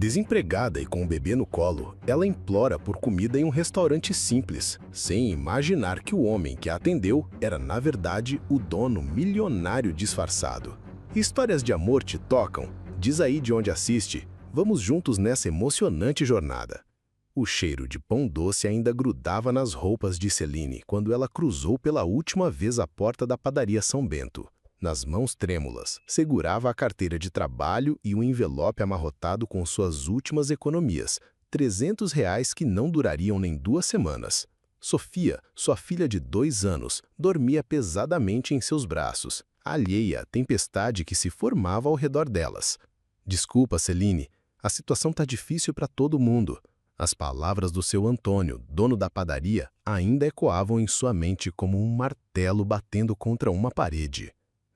Desempregada e com o bebê no colo, ela implora por comida em um restaurante simples, sem imaginar que o homem que a atendeu era, na verdade, o dono milionário disfarçado. Histórias de amor te tocam? Diz aí de onde assiste. Vamos juntos nessa emocionante jornada. O cheiro de pão doce ainda grudava nas roupas de Celine quando ela cruzou pela última vez a porta da padaria São Bento. Nas mãos trêmulas, segurava a carteira de trabalho e um envelope amarrotado com suas últimas economias, R$ 300 que não durariam nem 2 semanas. Sofia, sua filha de 2 anos, dormia pesadamente em seus braços, alheia à tempestade que se formava ao redor delas. Desculpa, Celine, a situação tá difícil para todo mundo. As palavras do seu Antônio, dono da padaria, ainda ecoavam em sua mente como um martelo batendo contra uma parede.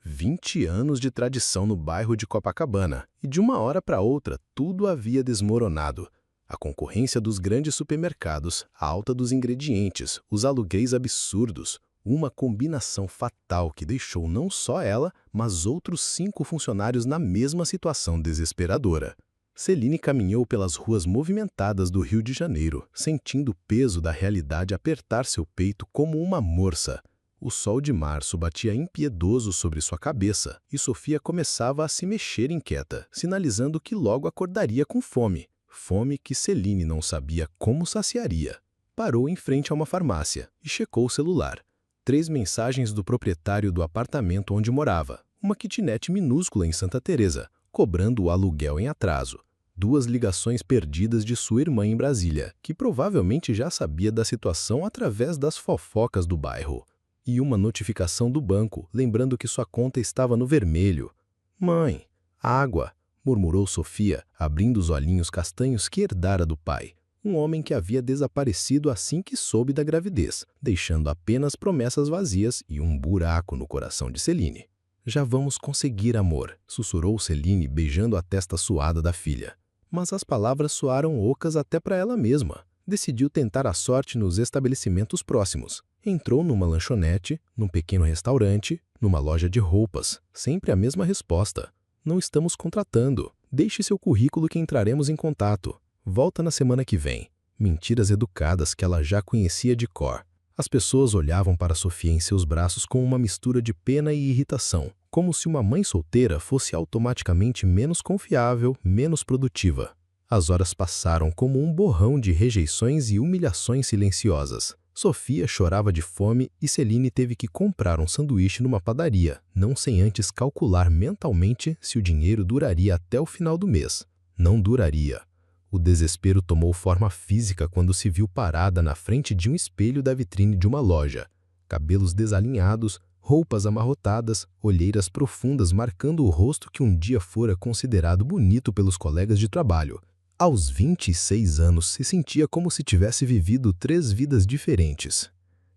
20 anos de tradição no bairro de Copacabana, e de uma hora para outra tudo havia desmoronado. A concorrência dos grandes supermercados, a alta dos ingredientes, os aluguéis absurdos, uma combinação fatal que deixou não só ela, mas outros 5 funcionários na mesma situação desesperadora. Celine caminhou pelas ruas movimentadas do Rio de Janeiro, sentindo o peso da realidade apertar seu peito como uma morsa. O sol de março batia impiedoso sobre sua cabeça e Sofia começava a se mexer inquieta, sinalizando que logo acordaria com fome. Fome que Celine não sabia como saciaria. Parou em frente a uma farmácia e checou o celular. 3 mensagens do proprietário do apartamento onde morava, uma kitnet minúscula em Santa Teresa, cobrando o aluguel em atraso. 2 ligações perdidas de sua irmã em Brasília, que provavelmente já sabia da situação através das fofocas do bairro. E uma notificação do banco, lembrando que sua conta estava no vermelho. Mãe, água, murmurou Sofia, abrindo os olhinhos castanhos que herdara do pai. Um homem que havia desaparecido assim que soube da gravidez, deixando apenas promessas vazias e um buraco no coração de Celine. Já vamos conseguir, amor, sussurrou Celine, beijando a testa suada da filha. Mas as palavras soaram ocas até para ela mesma. Decidiu tentar a sorte nos estabelecimentos próximos. Entrou numa lanchonete, num pequeno restaurante, numa loja de roupas. Sempre a mesma resposta. Não estamos contratando. Deixe seu currículo que entraremos em contato. Volta na semana que vem. Mentiras educadas que ela já conhecia de cor. As pessoas olhavam para Sofia em seus braços com uma mistura de pena e irritação, como se uma mãe solteira fosse automaticamente menos confiável, menos produtiva. As horas passaram como um borrão de rejeições e humilhações silenciosas. Sofia chorava de fome e Celine teve que comprar um sanduíche numa padaria, não sem antes calcular mentalmente se o dinheiro duraria até o final do mês. Não duraria. O desespero tomou forma física quando se viu parada na frente de um espelho da vitrine de uma loja. Cabelos desalinhados, roupas amarrotadas, olheiras profundas marcando o rosto que um dia fora considerado bonito pelos colegas de trabalho. Aos 26 anos, se sentia como se tivesse vivido 3 vidas diferentes.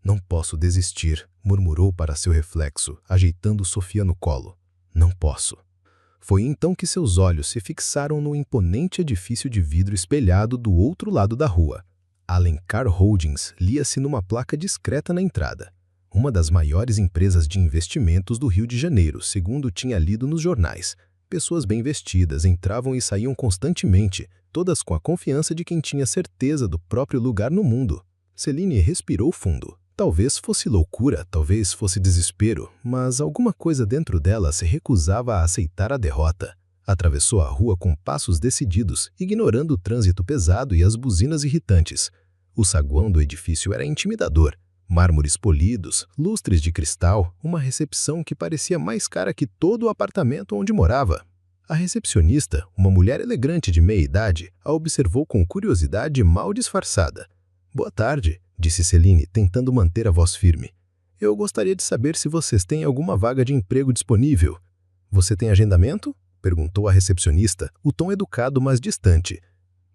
Não posso desistir, murmurou para seu reflexo, ajeitando Sofia no colo. Não posso. Foi então que seus olhos se fixaram no imponente edifício de vidro espelhado do outro lado da rua. Alencar Holdings lia-se numa placa discreta na entrada. Uma das maiores empresas de investimentos do Rio de Janeiro, segundo tinha lido nos jornais. Pessoas bem vestidas entravam e saíam constantemente, todas com a confiança de quem tinha certeza do próprio lugar no mundo. Celine respirou fundo. Talvez fosse loucura, talvez fosse desespero, mas alguma coisa dentro dela se recusava a aceitar a derrota. Atravessou a rua com passos decididos, ignorando o trânsito pesado e as buzinas irritantes. O saguão do edifício era intimidador. Mármores polidos, lustres de cristal, uma recepção que parecia mais cara que todo o apartamento onde morava. A recepcionista, uma mulher elegante de meia-idade, a observou com curiosidade mal disfarçada. «Boa tarde», disse Celine, tentando manter a voz firme. «Eu gostaria de saber se vocês têm alguma vaga de emprego disponível». «Você tem agendamento?» perguntou a recepcionista, o tom educado mas distante.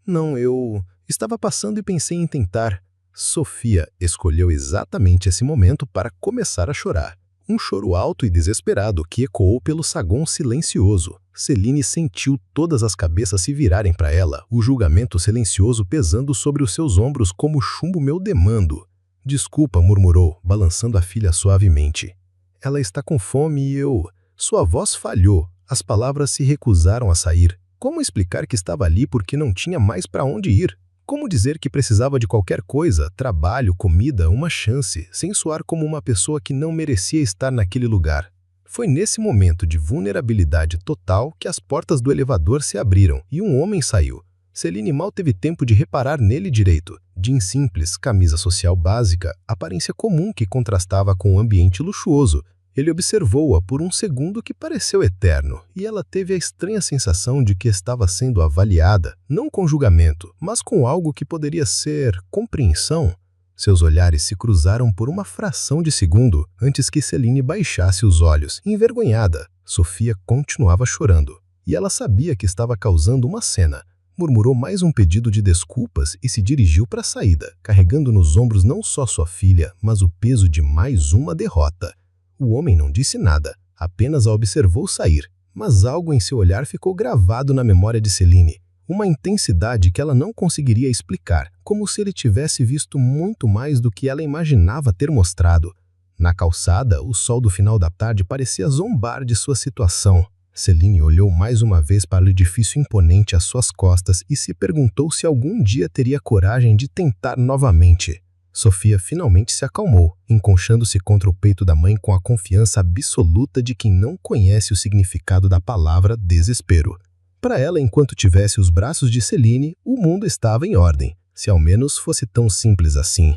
«Não, eu estava passando e pensei em tentar». Sofia escolheu exatamente esse momento para começar a chorar. Um choro alto e desesperado que ecoou pelo saguão silencioso. Celine sentiu todas as cabeças se virarem para ela, o julgamento silencioso pesando sobre os seus ombros como chumbo meu demando. «Desculpa», murmurou, balançando a filha suavemente. «Ela está com fome e eu...» Sua voz falhou, as palavras se recusaram a sair. Como explicar que estava ali porque não tinha mais para onde ir? Como dizer que precisava de qualquer coisa, trabalho, comida, uma chance, sem soar como uma pessoa que não merecia estar naquele lugar? Foi nesse momento de vulnerabilidade total que as portas do elevador se abriram e um homem saiu. Celine mal teve tempo de reparar nele direito. Jeans simples, camisa social básica, aparência comum que contrastava com o ambiente luxuoso. Ele observou-a por um segundo que pareceu eterno, e ela teve a estranha sensação de que estava sendo avaliada, não com julgamento, mas com algo que poderia ser compreensão. Seus olhares se cruzaram por uma fração de segundo antes que Celine baixasse os olhos, envergonhada. Sofia continuava chorando, e ela sabia que estava causando uma cena. Murmurou mais um pedido de desculpas e se dirigiu para a saída, carregando nos ombros não só sua filha, mas o peso de mais uma derrota. O homem não disse nada, apenas a observou sair, mas algo em seu olhar ficou gravado na memória de Celine. Uma intensidade que ela não conseguiria explicar, como se ele tivesse visto muito mais do que ela imaginava ter mostrado. Na calçada, o sol do final da tarde parecia zombar de sua situação. Celine olhou mais uma vez para o edifício imponente às suas costas e se perguntou se algum dia teria coragem de tentar novamente. Sofia finalmente se acalmou, enconchando-se contra o peito da mãe com a confiança absoluta de quem não conhece o significado da palavra desespero. Para ela, enquanto tivesse os braços de Celine, o mundo estava em ordem, se ao menos fosse tão simples assim.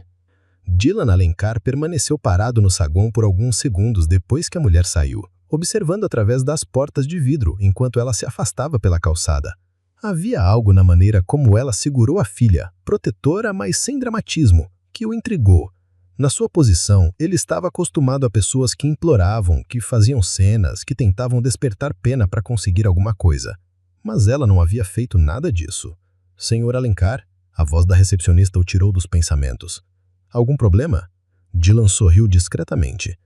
Dylan Alencar permaneceu parado no saguão por alguns segundos depois que a mulher saiu, observando através das portas de vidro enquanto ela se afastava pela calçada. Havia algo na maneira como ela segurou a filha, protetora, mas sem dramatismo, que o intrigou. Na sua posição, ele estava acostumado a pessoas que imploravam, que faziam cenas, que tentavam despertar pena para conseguir alguma coisa. Mas ela não havia feito nada disso. Senhor Alencar, a voz da recepcionista o tirou dos pensamentos. Algum problema? Dylan sorriu discretamente.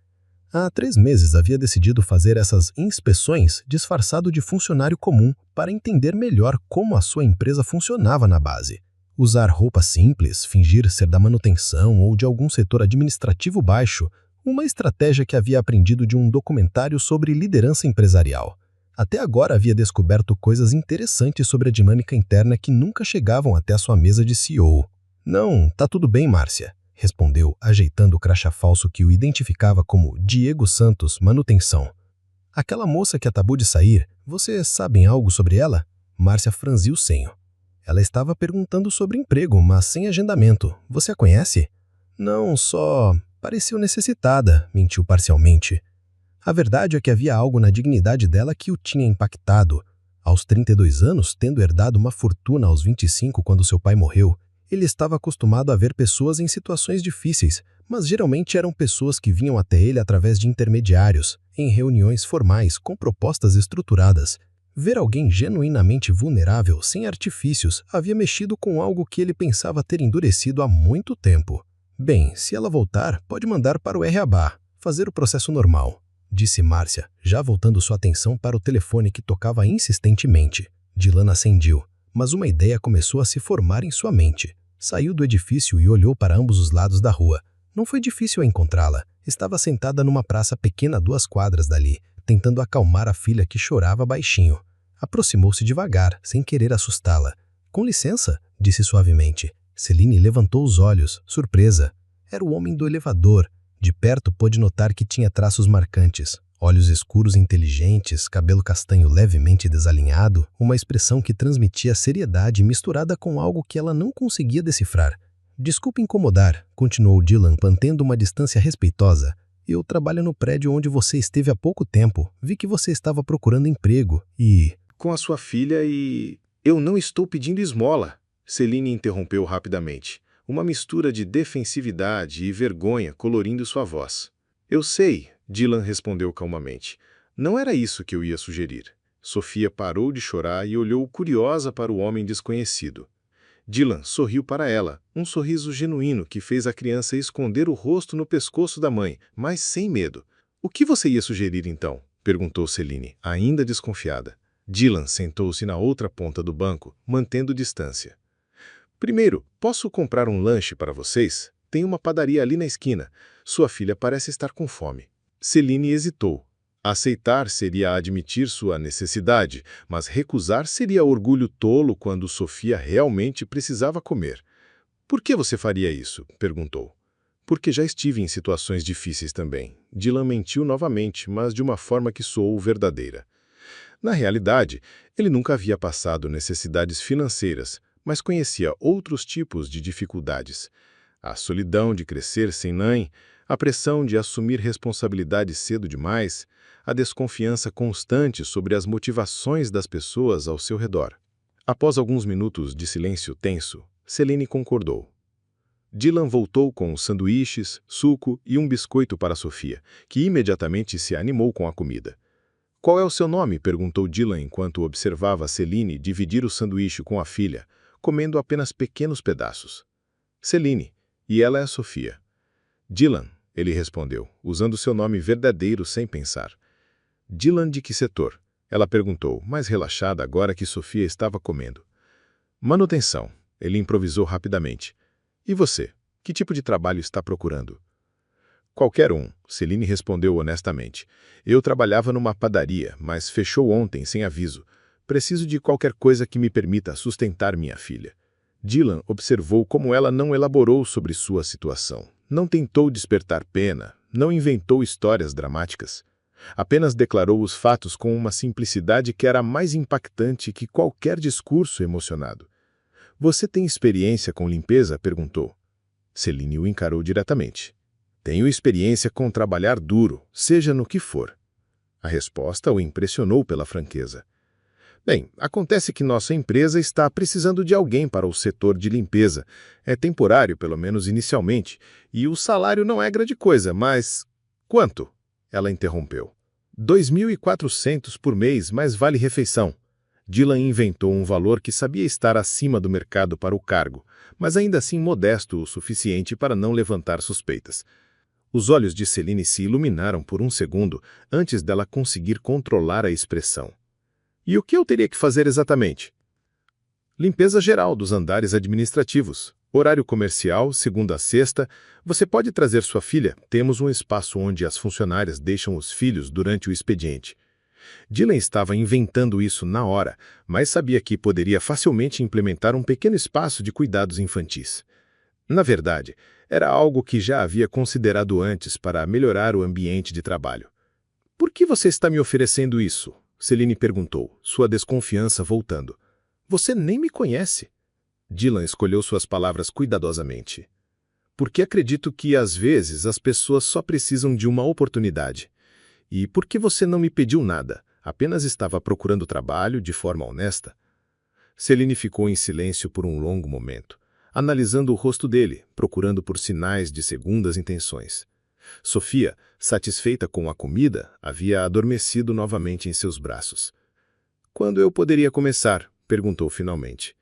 Há 3 meses havia decidido fazer essas inspeções disfarçado de funcionário comum para entender melhor como a sua empresa funcionava na base. Usar roupa simples, fingir ser da manutenção ou de algum setor administrativo baixo, uma estratégia que havia aprendido de um documentário sobre liderança empresarial. Até agora havia descoberto coisas interessantes sobre a dinâmica interna que nunca chegavam até a sua mesa de CEO. Não, tá tudo bem, Márcia, respondeu, ajeitando o crachá falso que o identificava como Diego Santos, manutenção. Aquela moça que acabou de sair, vocês sabem algo sobre ela? Márcia franziu o senho. Ela estava perguntando sobre emprego, mas sem agendamento. Você a conhece? Não, só pareceu necessitada, mentiu parcialmente. A verdade é que havia algo na dignidade dela que o tinha impactado. Aos 32 anos, tendo herdado uma fortuna aos 25 quando seu pai morreu, ele estava acostumado a ver pessoas em situações difíceis, mas geralmente eram pessoas que vinham até ele através de intermediários, em reuniões formais com propostas estruturadas. Ver alguém genuinamente vulnerável, sem artifícios, havia mexido com algo que ele pensava ter endurecido há muito tempo. Bem, se ela voltar, pode mandar para o RH, fazer o processo normal, disse Márcia, já voltando sua atenção para o telefone que tocava insistentemente. Dylan acendiu, mas uma ideia começou a se formar em sua mente. Saiu do edifício e olhou para ambos os lados da rua. Não foi difícil encontrá-la. Estava sentada numa praça pequena a 2 quadras dali, tentando acalmar a filha que chorava baixinho. Aproximou-se devagar, sem querer assustá-la. Com licença, disse suavemente. Celine levantou os olhos, surpresa. Era o homem do elevador. De perto pôde notar que tinha traços marcantes. Olhos escuros inteligentes, cabelo castanho levemente desalinhado, uma expressão que transmitia seriedade misturada com algo que ela não conseguia decifrar. Desculpe incomodar, continuou Dylan, mantendo uma distância respeitosa. Eu trabalho no prédio onde você esteve há pouco tempo. Vi que você estava procurando emprego e... Com a sua filha e... Eu não estou pedindo esmola, Celine interrompeu rapidamente. Uma mistura de defensividade e vergonha colorindo sua voz. Eu sei, Dylan respondeu calmamente. Não era isso que eu ia sugerir. Sofia parou de chorar e olhou curiosa para o homem desconhecido. Dylan sorriu para ela, um sorriso genuíno que fez a criança esconder o rosto no pescoço da mãe, mas sem medo. O que você ia sugerir então? Perguntou Celine, ainda desconfiada. Dylan sentou-se na outra ponta do banco, mantendo distância. Primeiro, posso comprar um lanche para vocês? Tem uma padaria ali na esquina. Sua filha parece estar com fome. Celine hesitou. Aceitar seria admitir sua necessidade, mas recusar seria orgulho tolo quando Sofia realmente precisava comer. Por que você faria isso? Perguntou. Porque já estive em situações difíceis também. Dylan mentiu novamente, mas de uma forma que soou verdadeira. Na realidade, ele nunca havia passado necessidades financeiras, mas conhecia outros tipos de dificuldades. A solidão de crescer sem mãe, a pressão de assumir responsabilidades cedo demais, a desconfiança constante sobre as motivações das pessoas ao seu redor. Após alguns minutos de silêncio tenso, Celine concordou. Dylan voltou com sanduíches, suco e um biscoito para Sofia, que imediatamente se animou com a comida. Qual é o seu nome? Perguntou Dylan enquanto observava Celine dividir o sanduíche com a filha, comendo apenas pequenos pedaços. Celine, e ela é a Sofia. Dylan, ele respondeu, usando seu nome verdadeiro sem pensar. Dylan de que setor? Ela perguntou, mais relaxada agora que Sofia estava comendo. Manutenção, ele improvisou rapidamente. E você? Que tipo de trabalho está procurando? Qualquer um, Celine respondeu honestamente. Eu trabalhava numa padaria, mas fechou ontem sem aviso. Preciso de qualquer coisa que me permita sustentar minha filha. Dylan observou como ela não elaborou sobre sua situação. Não tentou despertar pena, não inventou histórias dramáticas. Apenas declarou os fatos com uma simplicidade que era mais impactante que qualquer discurso emocionado. Você tem experiência com limpeza? Perguntou. Celine o encarou diretamente. Tenho experiência com trabalhar duro, seja no que for. A resposta o impressionou pela franqueza. Bem, acontece que nossa empresa está precisando de alguém para o setor de limpeza. É temporário, pelo menos inicialmente, e o salário não é grande coisa, mas... Quanto? Ela interrompeu. 2.400 por mês, mais vale refeição. Dylan inventou um valor que sabia estar acima do mercado para o cargo, mas ainda assim modesto o suficiente para não levantar suspeitas. Os olhos de Celine se iluminaram por um segundo antes dela conseguir controlar a expressão. E o que eu teria que fazer exatamente? Limpeza geral dos andares administrativos. Horário comercial, segunda a sexta. Você pode trazer sua filha. Temos um espaço onde as funcionárias deixam os filhos durante o expediente. Dylan estava inventando isso na hora, mas sabia que poderia facilmente implementar um pequeno espaço de cuidados infantis. Na verdade, era algo que já havia considerado antes para melhorar o ambiente de trabalho. Por que você está me oferecendo isso? Celine perguntou, sua desconfiança voltando. Você nem me conhece. Dylan escolheu suas palavras cuidadosamente. Porque acredito que, às vezes, as pessoas só precisam de uma oportunidade. E por que você não me pediu nada? Apenas estava procurando trabalho de forma honesta? Celine ficou em silêncio por um longo momento, analisando o rosto dele, procurando por sinais de segundas intenções. Sofia, satisfeita com a comida, havia adormecido novamente em seus braços. Quando eu poderia começar? Perguntou finalmente.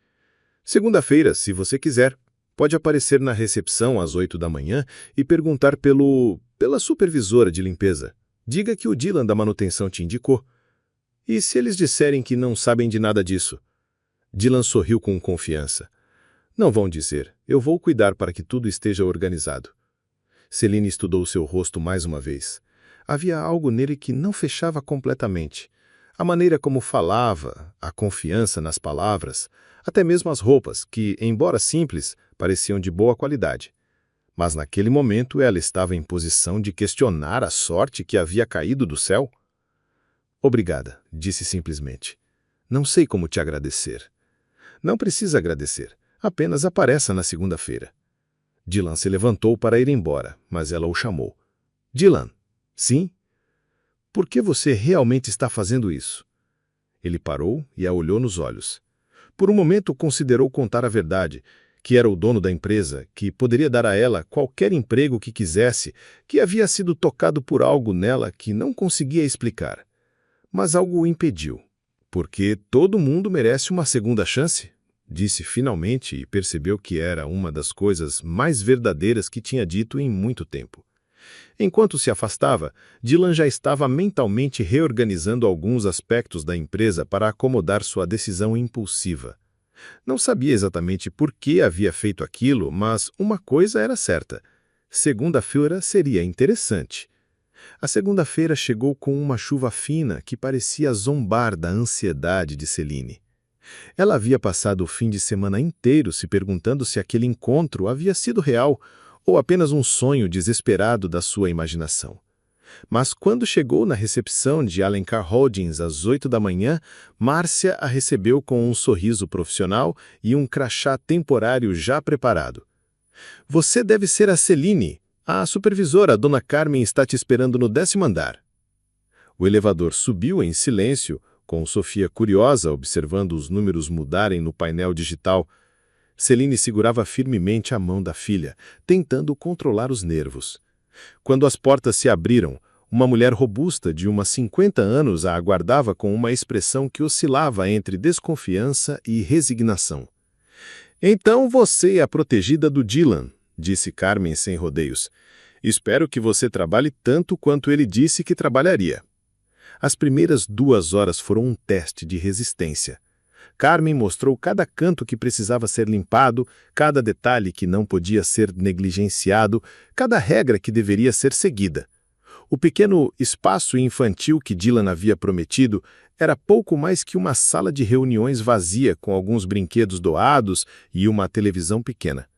Segunda-feira, se você quiser. Pode aparecer na recepção às 8 da manhã e perguntar pela supervisora de limpeza. Diga que o Dylan da manutenção te indicou. E se eles disserem que não sabem de nada disso? Dylan sorriu com confiança. Não vão dizer. Eu vou cuidar para que tudo esteja organizado. Celine estudou seu rosto mais uma vez. Havia algo nele que não fechava completamente. A maneira como falava, a confiança nas palavras, até mesmo as roupas, que, embora simples, pareciam de boa qualidade. Mas naquele momento ela estava em posição de questionar a sorte que havia caído do céu. Obrigada, disse simplesmente. Não sei como te agradecer. Não precisa agradecer. Apenas apareça na segunda-feira. Dylan se levantou para ir embora, mas ela o chamou. Dylan, sim? Por que você realmente está fazendo isso? Ele parou e a olhou nos olhos. Por um momento considerou contar a verdade, que era o dono da empresa, que poderia dar a ela qualquer emprego que quisesse, que havia sido tocado por algo nela que não conseguia explicar. Mas algo o impediu. Porque todo mundo merece uma segunda chance, disse finalmente e percebeu que era uma das coisas mais verdadeiras que tinha dito em muito tempo. Enquanto se afastava, Dylan já estava mentalmente reorganizando alguns aspectos da empresa para acomodar sua decisão impulsiva. Não sabia exatamente por que havia feito aquilo, mas uma coisa era certa. Segunda-feira seria interessante. A segunda-feira chegou com uma chuva fina que parecia zombar da ansiedade de Céline. Ela havia passado o fim de semana inteiro se perguntando se aquele encontro havia sido real ou apenas um sonho desesperado da sua imaginação. Mas quando chegou na recepção de Alencar Holdings às 8 da manhã, Márcia a recebeu com um sorriso profissional e um crachá temporário já preparado. Você deve ser a Céline. A supervisora, Dona Carmen, está te esperando no 10º andar. O elevador subiu em silêncio, com Sofia curiosa observando os números mudarem no painel digital. Céline segurava firmemente a mão da filha, tentando controlar os nervos. Quando as portas se abriram, uma mulher robusta de umas 50 anos a aguardava com uma expressão que oscilava entre desconfiança e resignação. Então você é a protegida do Dylan, disse Carmen sem rodeios. Espero que você trabalhe tanto quanto ele disse que trabalharia. As primeiras 2 horas foram um teste de resistência. Carmen mostrou cada canto que precisava ser limpado, cada detalhe que não podia ser negligenciado, cada regra que deveria ser seguida. O pequeno espaço infantil que Dylan havia prometido era pouco mais que uma sala de reuniões vazia com alguns brinquedos doados e uma televisão pequena.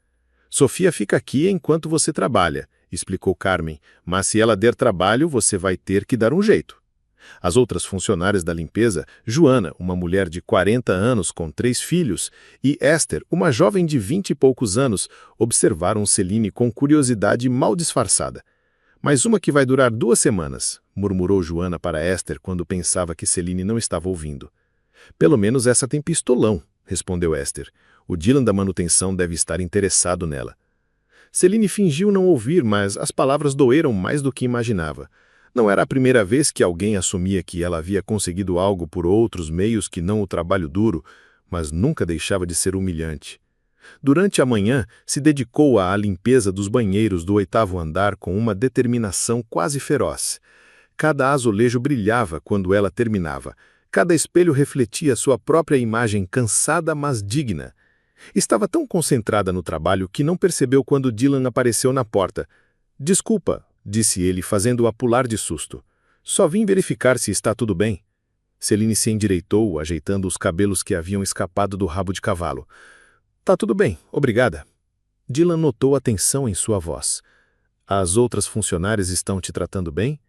Sofia fica aqui enquanto você trabalha, explicou Carmen, mas se ela der trabalho, você vai ter que dar um jeito. As outras funcionárias da limpeza, Joana, uma mulher de 40 anos com 3 filhos, e Esther, uma jovem de 20 e poucos anos, observaram Céline com curiosidade mal disfarçada. Mais uma que vai durar 2 semanas, murmurou Joana para Esther quando pensava que Céline não estava ouvindo. Pelo menos essa tem pistolão, respondeu Esther. O Dylan da manutenção deve estar interessado nela. Céline fingiu não ouvir, mas as palavras doeram mais do que imaginava. Não era a primeira vez que alguém assumia que ela havia conseguido algo por outros meios que não o trabalho duro, mas nunca deixava de ser humilhante. Durante a manhã, se dedicou à limpeza dos banheiros do 8º andar com uma determinação quase feroz. Cada azulejo brilhava quando ela terminava. Cada espelho refletia sua própria imagem cansada, mas digna. Estava tão concentrada no trabalho que não percebeu quando Dylan apareceu na porta. Desculpa, disse ele, fazendo-a pular de susto. Só vim verificar se está tudo bem. Céline se endireitou, ajeitando os cabelos que haviam escapado do rabo de cavalo. Tá tudo bem, obrigada. Dylan notou a tensão em sua voz. As outras funcionárias estão te tratando bem?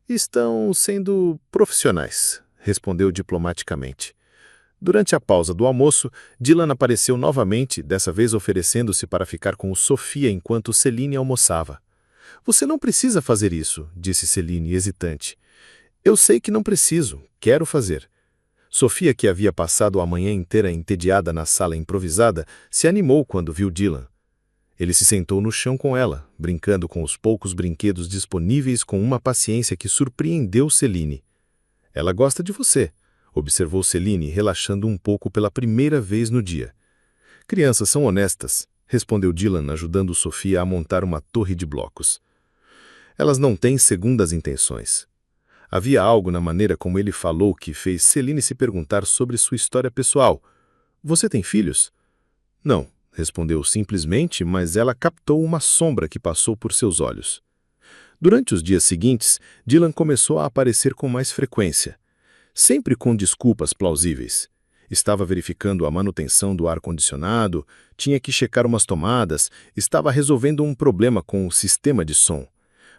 Estão sendo profissionais, respondeu diplomaticamente. Durante a pausa do almoço, Dylan apareceu novamente, dessa vez oferecendo-se para ficar com Sofia enquanto Céline almoçava. Você não precisa fazer isso, disse Céline, hesitante. Eu sei que não preciso, quero fazer. Sofia, que havia passado a manhã inteira entediada na sala improvisada, se animou quando viu Dylan. Ele se sentou no chão com ela, brincando com os poucos brinquedos disponíveis com uma paciência que surpreendeu Céline. Ela gosta de você, observou Céline, relaxando um pouco pela primeira vez no dia. Crianças são honestas, respondeu Dylan, ajudando Sofia a montar uma torre de blocos. Elas não têm segundas intenções. Havia algo na maneira como ele falou que fez Céline se perguntar sobre sua história pessoal. Você tem filhos? Não, respondeu simplesmente, mas ela captou uma sombra que passou por seus olhos. Durante os dias seguintes, Dylan começou a aparecer com mais frequência, sempre com desculpas plausíveis. Estava verificando a manutenção do ar-condicionado, tinha que checar umas tomadas, estava resolvendo um problema com o sistema de som.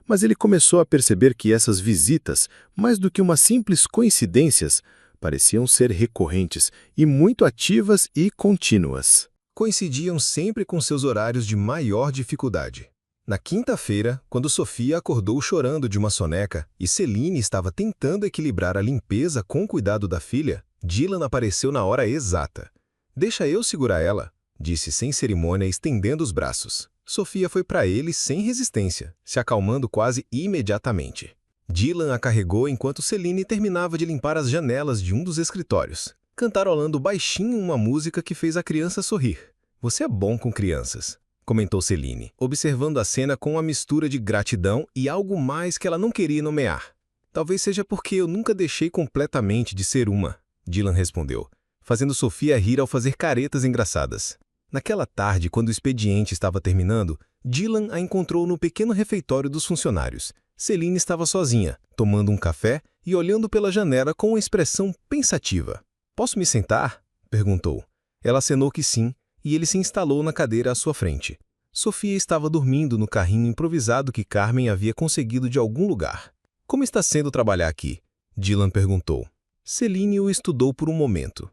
Mas ele começou a perceber que essas visitas, mais do que uma simples coincidências, pareciam ser recorrentes e muito ativas e contínuas. Coincidiam sempre com seus horários de maior dificuldade. Na quinta-feira, quando Sofia acordou chorando de uma soneca e Céline estava tentando equilibrar a limpeza com o cuidado da filha, Dylan apareceu na hora exata. Deixa eu segurar ela, disse sem cerimônia, estendendo os braços. Sofia foi para ele sem resistência, se acalmando quase imediatamente. Dylan a carregou enquanto Céline terminava de limpar as janelas de um dos escritórios, cantarolando baixinho uma música que fez a criança sorrir. Você é bom com crianças, comentou Céline, observando a cena com uma mistura de gratidão e algo mais que ela não queria nomear. Talvez seja porque eu nunca deixei completamente de ser uma, Dylan respondeu, fazendo Sofia rir ao fazer caretas engraçadas. Naquela tarde, quando o expediente estava terminando, Dylan a encontrou no pequeno refeitório dos funcionários. Celine estava sozinha, tomando um café e olhando pela janela com uma expressão pensativa. "Posso me sentar?" perguntou. Ela acenou que sim, e ele se instalou na cadeira à sua frente. Sofia estava dormindo no carrinho improvisado que Carmen havia conseguido de algum lugar. "Como está sendo trabalhar aqui?" Dylan perguntou. Celine o estudou por um momento.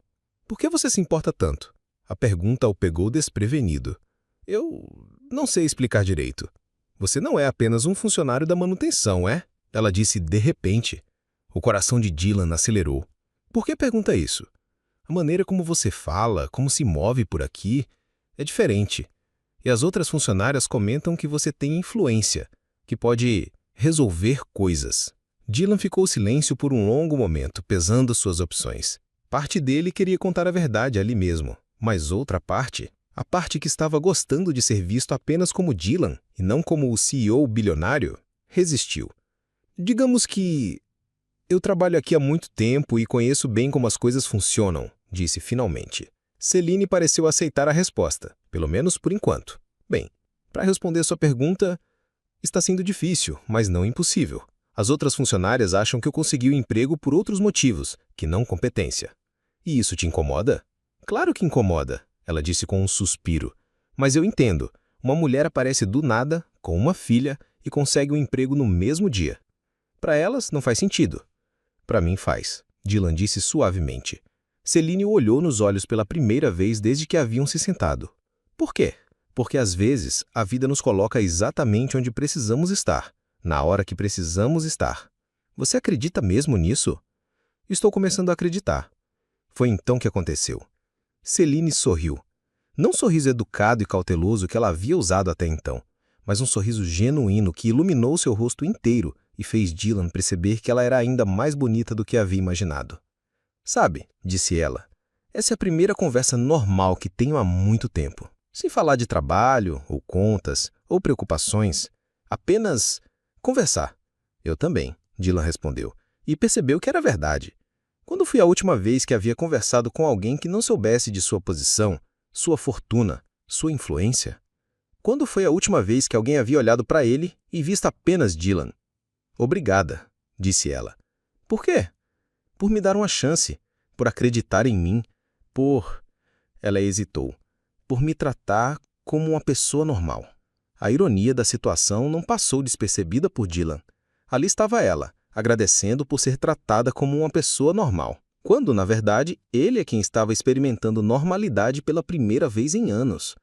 "Por que você se importa tanto?" A pergunta o pegou desprevenido. "Eu não sei explicar direito. Você não é apenas um funcionário da manutenção, é?" Ela disse de repente. O coração de Dylan acelerou. "Por que pergunta isso? A maneira como você fala, como se move por aqui, é diferente. E as outras funcionárias comentam que você tem influência, que pode resolver coisas." Dylan ficou silêncio por um longo momento, pesando suas opções. Parte dele queria contar a verdade ali mesmo, mas outra parte, a parte que estava gostando de ser visto apenas como Dylan e não como o CEO bilionário, resistiu. "Digamos que eu trabalho aqui há muito tempo e conheço bem como as coisas funcionam", disse finalmente. Celine pareceu aceitar a resposta, pelo menos por enquanto. "Bem, para responder sua pergunta, está sendo difícil, mas não impossível. As outras funcionárias acham que eu consegui o emprego por outros motivos, que não competência." "E isso te incomoda?" "Claro que incomoda", ela disse com um suspiro. "Mas eu entendo. Uma mulher aparece do nada, com uma filha, e consegue um emprego no mesmo dia. Para elas, não faz sentido." "Para mim faz", Dylan disse suavemente. Celine o olhou nos olhos pela primeira vez desde que haviam se sentado. "Por quê?" "Porque às vezes a vida nos coloca exatamente onde precisamos estar, na hora que precisamos estar." "Você acredita mesmo nisso?" "Estou começando a acreditar." Foi então que aconteceu. Celine sorriu. Não o sorriso educado e cauteloso que ela havia usado até então, mas um sorriso genuíno que iluminou seu rosto inteiro e fez Dylan perceber que ela era ainda mais bonita do que havia imaginado. "Sabe", disse ela, "essa é a primeira conversa normal que tenho há muito tempo. Sem falar de trabalho, ou contas, ou preocupações. Apenas conversar." "Eu também", Dylan respondeu, e percebeu que era verdade. Quando foi a última vez que havia conversado com alguém que não soubesse de sua posição, sua fortuna, sua influência? Quando foi a última vez que alguém havia olhado para ele e visto apenas Dylan? "Obrigada", disse ela. "Por quê?" "Por me dar uma chance, por acreditar em mim, por..." Ela hesitou. "Por me tratar como uma pessoa normal." A ironia da situação não passou despercebida por Dylan. Ali estava ela, agradecendo por ser tratada como uma pessoa normal, quando, na verdade, ele é quem estava experimentando normalidade pela primeira vez em anos.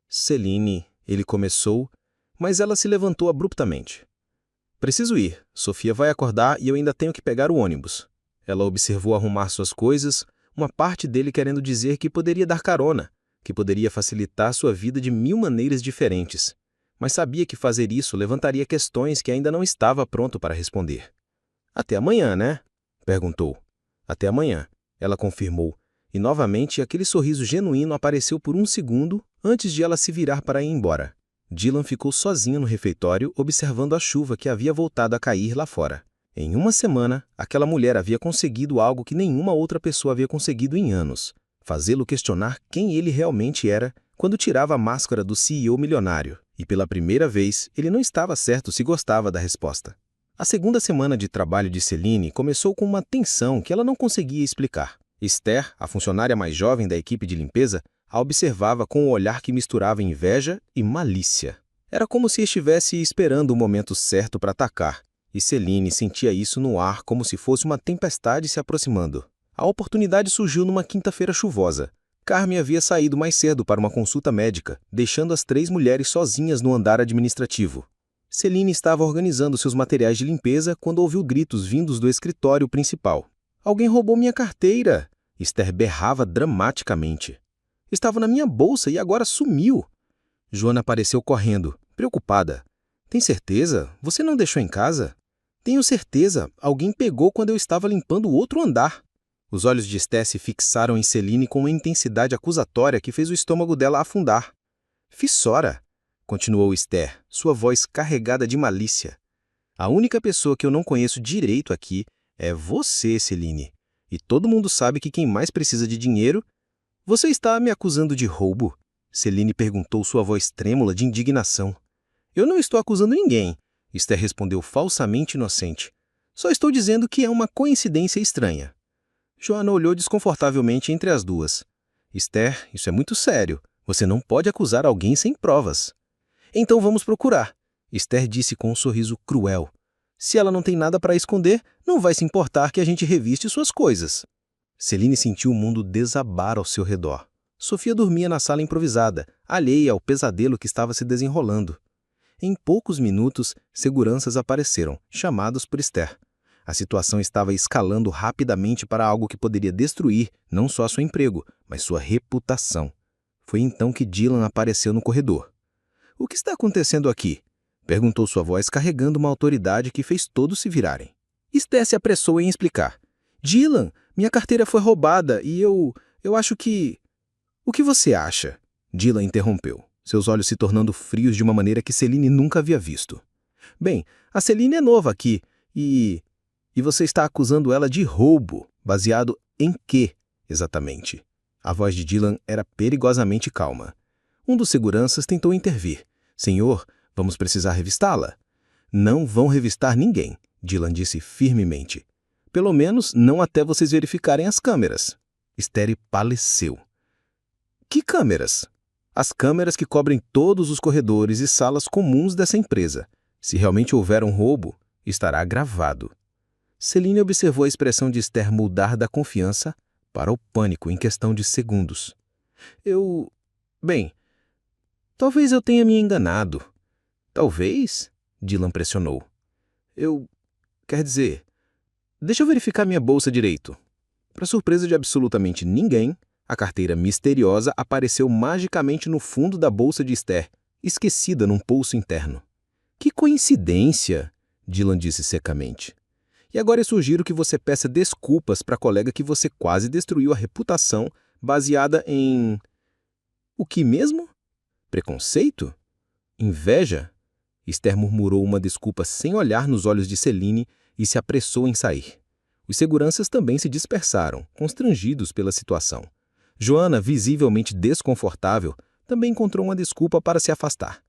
"Celine", ele começou, mas ela se levantou abruptamente. "Preciso ir. Sofia vai acordar e eu ainda tenho que pegar o ônibus." Ela observou arrumar suas coisas, uma parte dele querendo dizer que poderia dar carona, que poderia facilitar sua vida de 1000 maneiras diferentes, mas sabia que fazer isso levantaria questões que ainda não estava pronto para responder. "Até amanhã, né?" perguntou. "Até amanhã", ela confirmou, e novamente aquele sorriso genuíno apareceu por um segundo antes de ela se virar para ir embora. Dylan ficou sozinho no refeitório observando a chuva que havia voltado a cair lá fora. Em uma semana, aquela mulher havia conseguido algo que nenhuma outra pessoa havia conseguido em anos: fazê-lo questionar quem ele realmente era quando tirava a máscara do CEO milionário, e pela primeira vez ele não estava certo se gostava da resposta. A segunda semana de trabalho de Celine começou com uma tensão que ela não conseguia explicar. Esther, a funcionária mais jovem da equipe de limpeza, a observava com um olhar que misturava inveja e malícia. Era como se estivesse esperando o momento certo para atacar, e Celine sentia isso no ar como se fosse uma tempestade se aproximando. A oportunidade surgiu numa quinta-feira chuvosa. Carmen havia saído mais cedo para uma consulta médica, deixando as 3 mulheres sozinhas no andar administrativo. Celine estava organizando seus materiais de limpeza quando ouviu gritos vindos do escritório principal. "Alguém roubou minha carteira!" Esther berrava dramaticamente. "Estava na minha bolsa e agora sumiu!" Joana apareceu correndo, preocupada. "Tem certeza? Você não deixou em casa?" "Tenho certeza. Alguém pegou quando eu estava limpando o outro andar." Os olhos de Esther se fixaram em Celine com uma intensidade acusatória que fez o estômago dela afundar. "Fissora", continuou Esther, sua voz carregada de malícia. "A única pessoa que eu não conheço direito aqui é você, Celine. E todo mundo sabe que quem mais precisa de dinheiro... Você está me acusando de roubo?" Celine perguntou, sua voz trêmula de indignação. "Eu não estou acusando ninguém. Esther respondeu falsamente inocente. Só estou dizendo que é uma coincidência estranha. Joana olhou desconfortavelmente entre as duas. Esther, isso é muito sério. Você não pode acusar alguém sem provas. Então vamos procurar. Esther disse com um sorriso cruel. Se ela não tem nada para esconder, não vai se importar que a gente reviste suas coisas. Celine sentiu o mundo desabar ao seu redor. Sofia dormia na sala improvisada, alheia ao pesadelo que estava se desenrolando. Em poucos minutos, seguranças apareceram, chamados por Esther. A situação estava escalando rapidamente para algo que poderia destruir não só seu emprego, mas sua reputação. Foi então que Dylan apareceu no corredor. — O que está acontecendo aqui? Perguntou sua voz carregando uma autoridade que fez todos se virarem. Esther se apressou em explicar. — Dylan, minha carteira foi roubada e eu acho que... — O que você acha? Dylan interrompeu, seus olhos se tornando frios de uma maneira que Celine nunca havia visto. — Bem, a Celine é nova aqui e você está acusando ela de roubo. Baseado em quê, exatamente? A voz de Dylan era perigosamente calma. Um dos seguranças tentou intervir. — Senhor, vamos precisar revistá-la. — Não vão revistar ninguém, Dylan disse firmemente. Pelo menos não até vocês verificarem as câmeras. Esther paleceu. — Que câmeras? As câmeras que cobrem todos os corredores e salas comuns dessa empresa. Se realmente houver um roubo, estará gravado. Celine observou a expressão de Esther mudar da confiança para o pânico em questão de segundos. Bem, talvez eu tenha me enganado. Talvez? Dylan pressionou. Quer dizer, deixa eu verificar minha bolsa direito. Para surpresa de absolutamente ninguém, a carteira misteriosa apareceu magicamente no fundo da bolsa de Esther, esquecida num bolso interno. Que coincidência, Dylan disse secamente. E agora eu sugiro que você peça desculpas para a colega que você quase destruiu a reputação baseada em... O que mesmo? Preconceito? Inveja? Esther murmurou uma desculpa sem olhar nos olhos de Celine e se apressou em sair. Os seguranças também se dispersaram, constrangidos pela situação. Joana, visivelmente desconfortável, também encontrou uma desculpa para se afastar.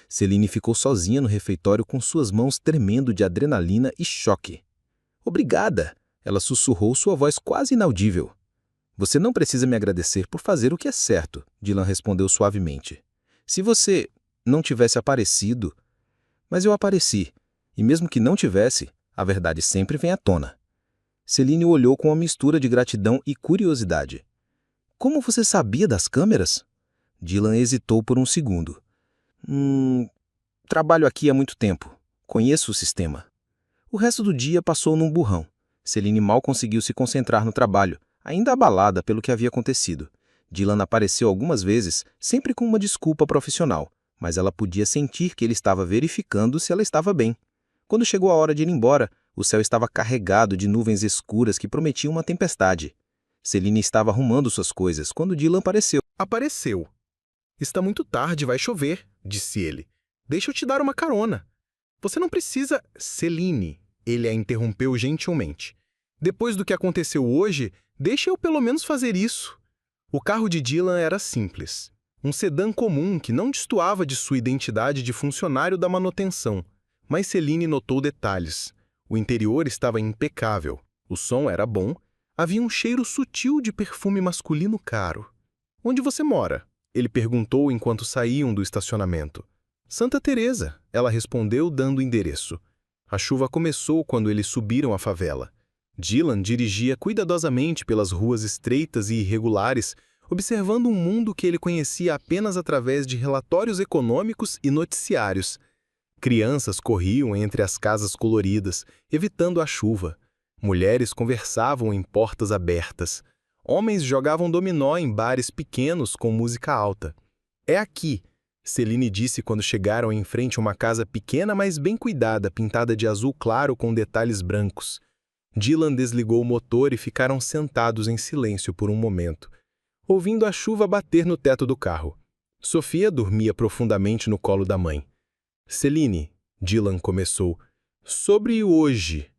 Celine ficou sozinha no refeitório com suas mãos tremendo de adrenalina e choque. Obrigada, ela sussurrou sua voz quase inaudível. Você não precisa me agradecer por fazer o que é certo, Dylan respondeu suavemente. Se você não tivesse aparecido... Mas eu apareci, e mesmo que não tivesse, a verdade sempre vem à tona. Celine o olhou com uma mistura de gratidão e curiosidade. Como você sabia das câmeras? Dylan hesitou por um segundo. Trabalho aqui há muito tempo. Conheço o sistema. O resto do dia passou num burrão. Celine mal conseguiu se concentrar no trabalho, ainda abalada pelo que havia acontecido. Dylan apareceu algumas vezes, sempre com uma desculpa profissional, mas ela podia sentir que ele estava verificando se ela estava bem. Quando chegou a hora de ir embora, o céu estava carregado de nuvens escuras que prometiam uma tempestade. Celine estava arrumando suas coisas quando Dylan apareceu. Apareceu. Está muito tarde, vai chover, disse ele. Deixa eu te dar uma carona. Você não precisa... Celine, ele a interrompeu gentilmente. Depois do que aconteceu hoje, deixa eu pelo menos fazer isso. O carro de Dylan era simples. Um sedã comum que não destoava de sua identidade de funcionário da manutenção. Mas Celine notou detalhes. O interior estava impecável, o som era bom, havia um cheiro sutil de perfume masculino caro. — Onde você mora? Ele perguntou enquanto saíam do estacionamento. — Santa Teresa, ela respondeu dando o endereço. A chuva começou quando eles subiram a favela. Dylan dirigia cuidadosamente pelas ruas estreitas e irregulares, observando um mundo que ele conhecia apenas através de relatórios econômicos e noticiários. Crianças corriam entre as casas coloridas, evitando a chuva. Mulheres conversavam em portas abertas. Homens jogavam dominó em bares pequenos com música alta. — É aqui, Celine disse quando chegaram em frente a uma casa pequena, mas bem cuidada, pintada de azul claro com detalhes brancos. Dylan desligou o motor e ficaram sentados em silêncio por um momento, ouvindo a chuva bater no teto do carro. Sofia dormia profundamente no colo da mãe. — Celine, Dylan começou, — sobre hoje.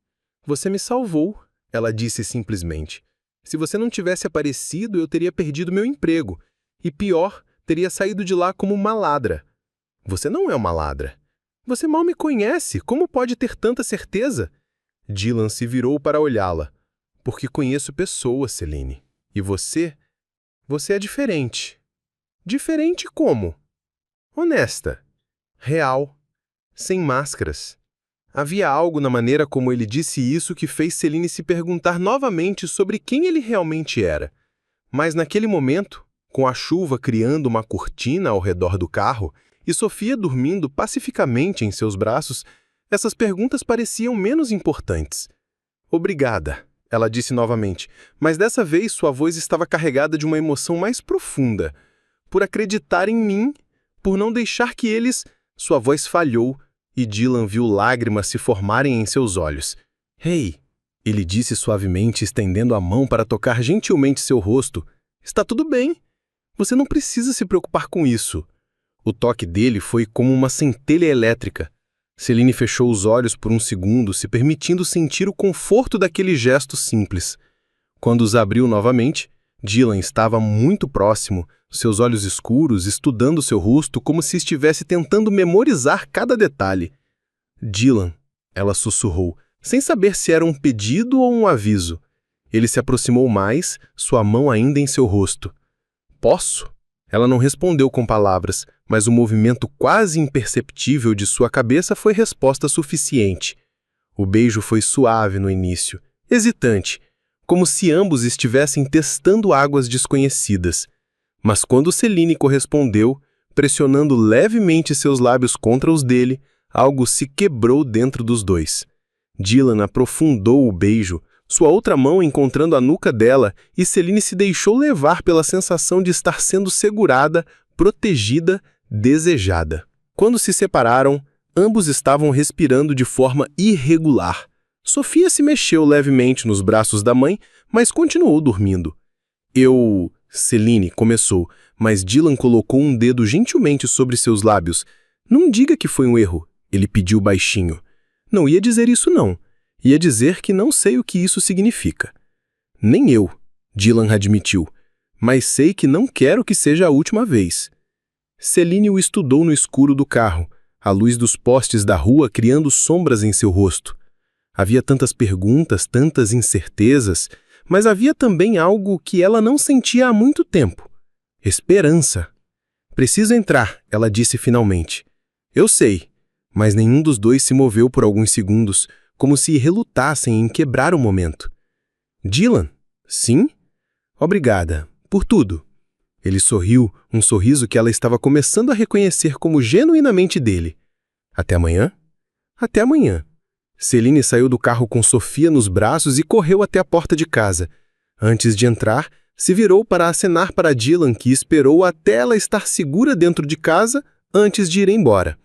Você me salvou, ela disse simplesmente. Se você não tivesse aparecido, eu teria perdido meu emprego. E pior, teria saído de lá como uma ladra. Você não é uma ladra. Você mal me conhece. Como pode ter tanta certeza? Dylan se virou para olhá-la. Porque conheço pessoas, Celine. E você? Você é diferente. Diferente como? Honesta. Real. Sem máscaras. Havia algo na maneira como ele disse isso que fez Celine se perguntar novamente sobre quem ele realmente era. Mas naquele momento, com a chuva criando uma cortina ao redor do carro e Sofia dormindo pacificamente em seus braços, essas perguntas pareciam menos importantes. Obrigada, ela disse novamente, mas dessa vez sua voz estava carregada de uma emoção mais profunda. Por acreditar em mim, por não deixar que eles... Sua voz falhou e Dylan viu lágrimas se formarem em seus olhos. Hey, ele disse suavemente, estendendo a mão para tocar gentilmente seu rosto. Está tudo bem. Você não precisa se preocupar com isso. O toque dele foi como uma centelha elétrica. Celine fechou os olhos por um segundo, se permitindo sentir o conforto daquele gesto simples. Quando os abriu novamente, Dylan estava muito próximo, seus olhos escuros estudando seu rosto como se estivesse tentando memorizar cada detalhe. Dylan, ela sussurrou, sem saber se era um pedido ou um aviso. Ele se aproximou mais, sua mão ainda em seu rosto. Posso? Ela não respondeu com palavras, mas o movimento quase imperceptível de sua cabeça foi resposta suficiente. O beijo foi suave no início, hesitante, como se ambos estivessem testando águas desconhecidas. Mas quando Celine correspondeu, pressionando levemente seus lábios contra os dele, algo se quebrou dentro dos dois. Dylan aprofundou o beijo, sua outra mão encontrando a nuca dela, e Celine se deixou levar pela sensação de estar sendo segurada, protegida, desejada. Quando se separaram, ambos estavam respirando de forma irregular. Sofia se mexeu levemente nos braços da mãe, mas continuou dormindo. Celine começou, mas Dylan colocou um dedo gentilmente sobre seus lábios. Não diga que foi um erro, ele pediu baixinho. Não ia dizer isso não. Ia dizer que não sei o que isso significa. Nem eu, Dylan admitiu, mas sei que não quero que seja a última vez. Celine o estudou no escuro do carro, a luz dos postes da rua criando sombras em seu rosto. Havia tantas perguntas, tantas incertezas, mas havia também algo que ela não sentia há muito tempo. Esperança. Preciso entrar, ela disse finalmente. Eu sei, mas nenhum dos dois se moveu por alguns segundos, como se relutassem em quebrar o momento. Dylan? Sim? Obrigada. Por tudo. Ele sorriu, um sorriso que ela estava começando a reconhecer como genuinamente dele. Até amanhã? Até amanhã. Celine saiu do carro com Sofia nos braços e correu até a porta de casa. Antes de entrar, se virou para acenar para Dylan, que esperou até ela estar segura dentro de casa antes de ir embora.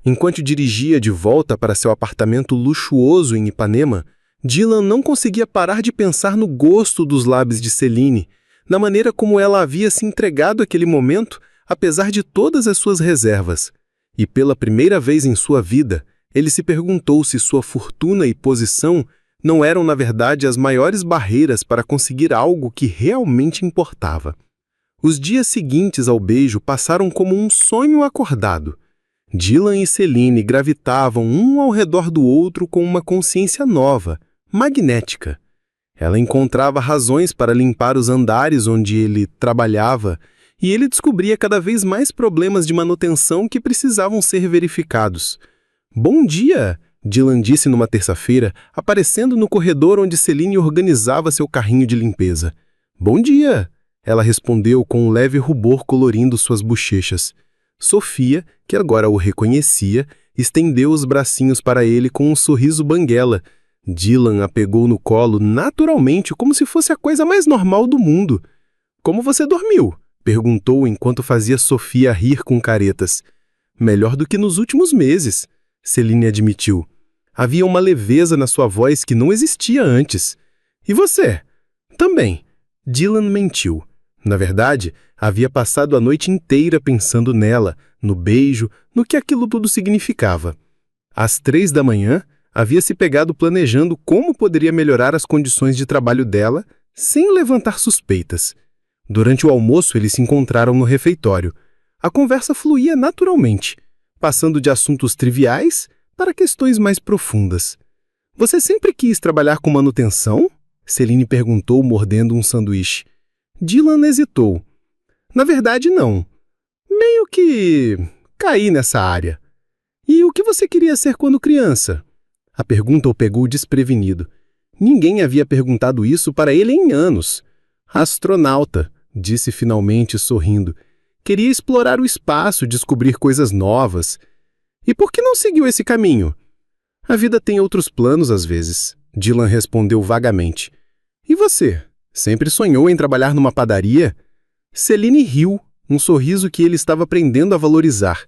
Enquanto dirigia de volta para seu apartamento luxuoso em Ipanema, Dylan não conseguia parar de pensar no gosto dos lábios de Celine, na maneira como ela havia se entregado àquele momento, apesar de todas as suas reservas. E pela primeira vez em sua vida, ele se perguntou se sua fortuna e posição não eram, na verdade, as maiores barreiras para conseguir algo que realmente importava. Os dias seguintes ao beijo passaram como um sonho acordado. Dylan e Celine gravitavam um ao redor do outro com uma consciência nova, magnética. Ela encontrava razões para limpar os andares onde ele trabalhava, e ele descobria cada vez mais problemas de manutenção que precisavam ser verificados. Bom dia, Dylan disse numa terça-feira, aparecendo no corredor onde Celine organizava seu carrinho de limpeza. Bom dia, ela respondeu com um leve rubor colorindo suas bochechas. Sofia, que agora o reconhecia, estendeu os bracinhos para ele com um sorriso banguela. Dylan a pegou no colo naturalmente, como se fosse a coisa mais normal do mundo. Como você dormiu? Perguntou enquanto fazia Sofia rir com caretas. Melhor do que nos últimos meses, Celine admitiu. Havia uma leveza na sua voz que não existia antes. E você? Também. Dylan mentiu. Na verdade, havia passado a noite inteira pensando nela, no beijo, no que aquilo tudo significava. Às 3 da manhã, havia se pegado planejando como poderia melhorar as condições de trabalho dela, sem levantar suspeitas. Durante o almoço, eles se encontraram no refeitório. A conversa fluía naturalmente. passando de assuntos triviais para questões mais profundas. Você sempre quis trabalhar com manutenção? Celine perguntou, mordendo um sanduíche. Dylan hesitou. Na verdade, não. Meio que caí nessa área. E o que você queria ser quando criança? A pergunta o pegou desprevenido. Ninguém havia perguntado isso para ele em anos. Astronauta, disse finalmente, sorrindo. Queria explorar o espaço, descobrir coisas novas. E por que não seguiu esse caminho? A vida tem outros planos às vezes, Dylan respondeu vagamente. E você? Sempre sonhou em trabalhar numa padaria? Celine riu, um sorriso que ele estava aprendendo a valorizar.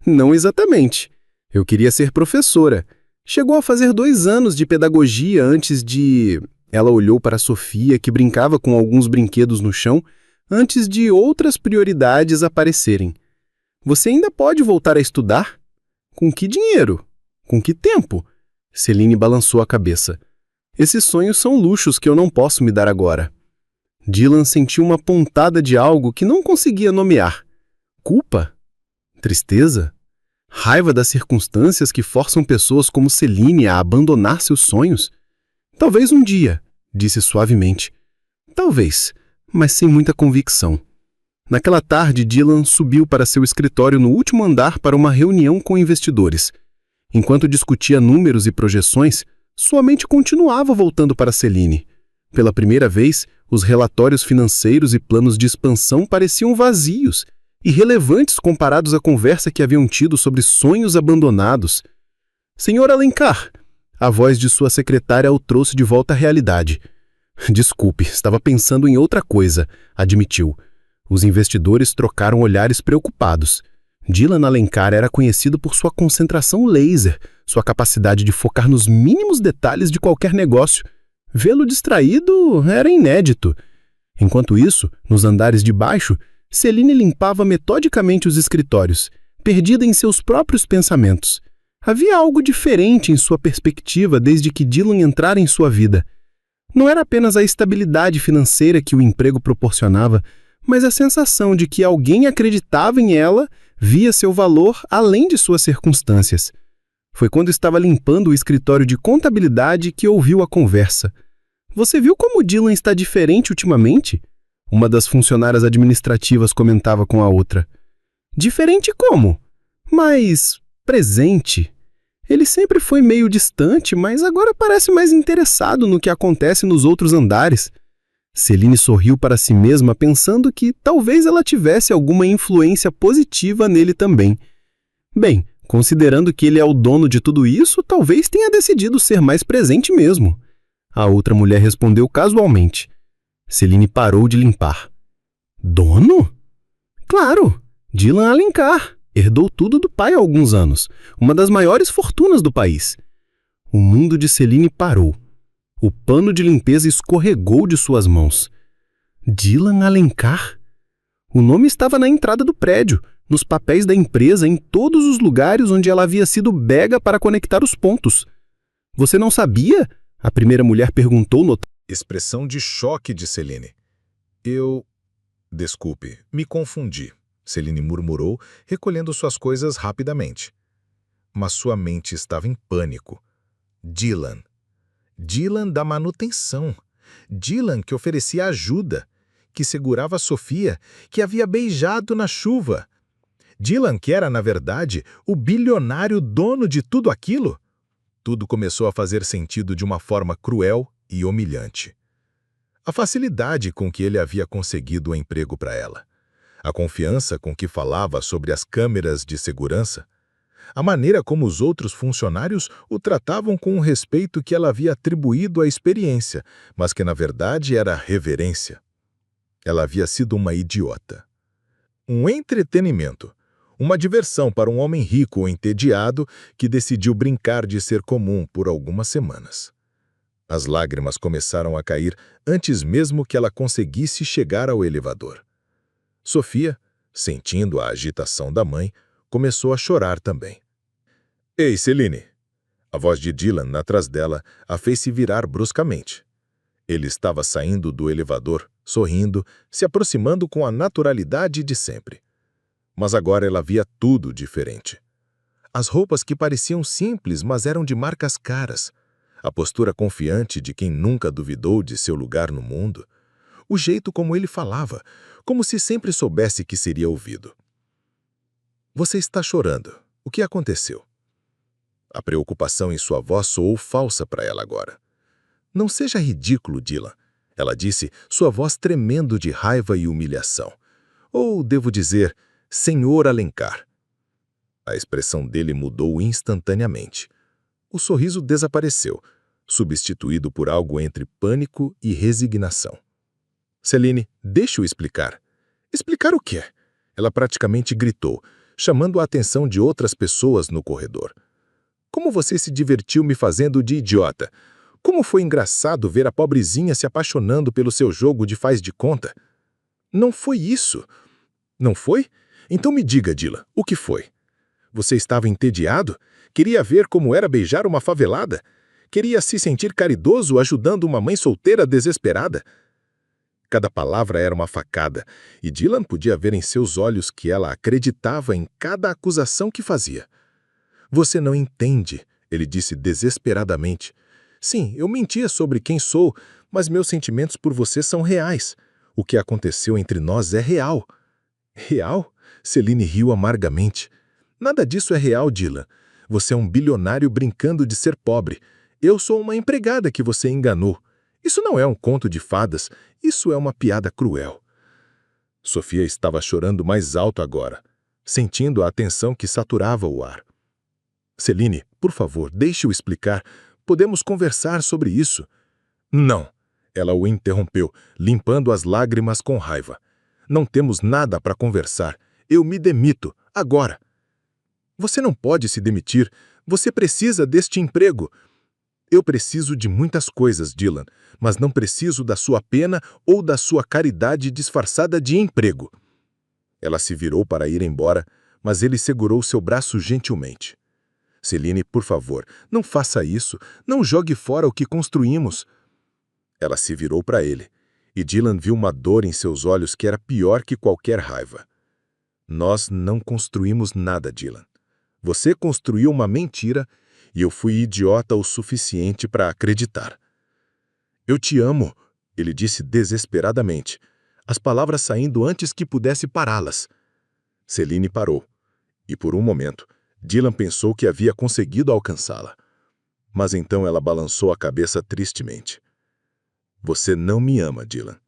Não exatamente. Eu queria ser professora. Chegou a fazer 2 anos de pedagogia antes de... Ela olhou para Sofia, que brincava com alguns brinquedos no chão, antes de outras prioridades aparecerem. Você ainda pode voltar a estudar? Com que dinheiro? Com que tempo? Celine balançou a cabeça. Esses sonhos são luxos que eu não posso me dar agora. Dylan sentiu uma pontada de algo que não conseguia nomear. Culpa? Tristeza? Raiva das circunstâncias que forçam pessoas como Celine a abandonar seus sonhos? Talvez um dia, disse suavemente. Talvez, mas sem muita convicção. Naquela tarde, Dylan subiu para seu escritório no último andar para uma reunião com investidores. Enquanto discutia números e projeções, sua mente continuava voltando para Celine. Pela primeira vez, os relatórios financeiros e planos de expansão pareciam vazios, irrelevantes comparados à conversa que haviam tido sobre sonhos abandonados. Senhor Alencar, a voz de sua secretária o trouxe de volta à realidade. Desculpe, estava pensando em outra coisa, admitiu. Os investidores trocaram olhares preocupados. Dylan Alencar era conhecido por sua concentração laser, sua capacidade de focar nos mínimos detalhes de qualquer negócio. Vê-lo distraído era inédito. Enquanto isso, nos andares de baixo, Celine limpava metodicamente os escritórios, perdida em seus próprios pensamentos. Havia algo diferente em sua perspectiva desde que Dylan entrara em sua vida. Não era apenas a estabilidade financeira que o emprego proporcionava, mas a sensação de que alguém acreditava em ela, via seu valor além de suas circunstâncias. Foi quando estava limpando o escritório de contabilidade que ouviu a conversa. Você viu como Dylan está diferente ultimamente? Uma das funcionárias administrativas comentava com a outra. Diferente como? Mas presente. Ele sempre foi meio distante, mas agora parece mais interessado no que acontece nos outros andares. Celine sorriu para si mesma, pensando que talvez ela tivesse alguma influência positiva nele também. Bem, considerando que ele é o dono de tudo isso, talvez tenha decidido ser mais presente mesmo. A outra mulher respondeu casualmente. Celine parou de limpar. Dono? Claro, Dylan Alencar. Herdou tudo do pai há alguns anos, uma das maiores fortunas do país. O mundo de Celine parou. O pano de limpeza escorregou de suas mãos. Dylan Alencar? O nome estava na entrada do prédio, nos papéis da empresa, em todos os lugares onde ela havia sido bega para conectar os pontos. Você não sabia? A primeira mulher perguntou, notando. Expressão de choque de Celine. Desculpe, me confundi. Celine murmurou, recolhendo suas coisas rapidamente. Mas sua mente estava em pânico. Dylan. Dylan da manutenção. Dylan que oferecia ajuda, que segurava a Sofia, que havia beijado na chuva. Dylan que era, na verdade, o bilionário dono de tudo aquilo. Tudo começou a fazer sentido de uma forma cruel e humilhante. A facilidade com que ele havia conseguido o emprego para ela. A confiança com que falava sobre as câmeras de segurança, a maneira como os outros funcionários o tratavam com o respeito que ela havia atribuído à experiência, mas que na verdade era reverência. Ela havia sido uma idiota. Um entretenimento, uma diversão para um homem rico ou entediado que decidiu brincar de ser comum por algumas semanas. As lágrimas começaram a cair antes mesmo que ela conseguisse chegar ao elevador. Sofia, sentindo a agitação da mãe, começou a chorar também. Ei, Celine! A voz de Dylan atrás dela a fez se virar bruscamente. Ele estava saindo do elevador, sorrindo, se aproximando com a naturalidade de sempre. Mas agora ela via tudo diferente. As roupas que pareciam simples, mas eram de marcas caras. A postura confiante de quem nunca duvidou de seu lugar no mundo. O jeito como ele falava, como se sempre soubesse que seria ouvido. Você está chorando. O que aconteceu? A preocupação em sua voz soou falsa para ela agora. Não seja ridículo, Dylan, ela disse, sua voz tremendo de raiva e humilhação. Ou, devo dizer, Senhor Alencar. A expressão dele mudou instantaneamente. O sorriso desapareceu, substituído por algo entre pânico e resignação. Celine, deixe-o explicar. Explicar o quê? Ela praticamente gritou, chamando a atenção de outras pessoas no corredor. Como você se divertiu me fazendo de idiota? Como foi engraçado ver a pobrezinha se apaixonando pelo seu jogo de faz de conta? Não foi isso. Não foi? Então me diga, Dylan, o que foi? Você estava entediado? Queria ver como era beijar uma favelada? Queria se sentir caridoso ajudando uma mãe solteira desesperada? Cada palavra era uma facada, e Dylan podia ver em seus olhos que ela acreditava em cada acusação que fazia. Você não entende, ele disse desesperadamente. Sim, eu mentia sobre quem sou, mas meus sentimentos por você são reais. O que aconteceu entre nós é real. Real? Celine riu amargamente. Nada disso é real, Dylan. Você é um bilionário brincando de ser pobre. Eu sou uma empregada que você enganou. Isso não é um conto de fadas, isso é uma piada cruel. Sofia estava chorando mais alto agora, sentindo a tensão que saturava o ar. Celine, por favor, deixe-o explicar. Podemos conversar sobre isso. Não, ela o interrompeu, limpando as lágrimas com raiva. Não temos nada para conversar. Eu me demito, agora. Você não pode se demitir. Você precisa deste emprego. Eu preciso de muitas coisas, Dylan, mas não preciso da sua pena ou da sua caridade disfarçada de emprego. Ela se virou para ir embora, mas ele segurou seu braço gentilmente. Celine, por favor, não faça isso. Não jogue fora o que construímos. Ela se virou para ele, e Dylan viu uma dor em seus olhos que era pior que qualquer raiva. Nós não construímos nada, Dylan. Você construiu uma mentira e eu fui idiota o suficiente para acreditar. Eu te amo, ele disse desesperadamente, as palavras saindo antes que pudesse pará-las. Celine parou, e por um momento, Dylan pensou que havia conseguido alcançá-la. Mas então ela balançou a cabeça tristemente. Você não me ama, Dylan.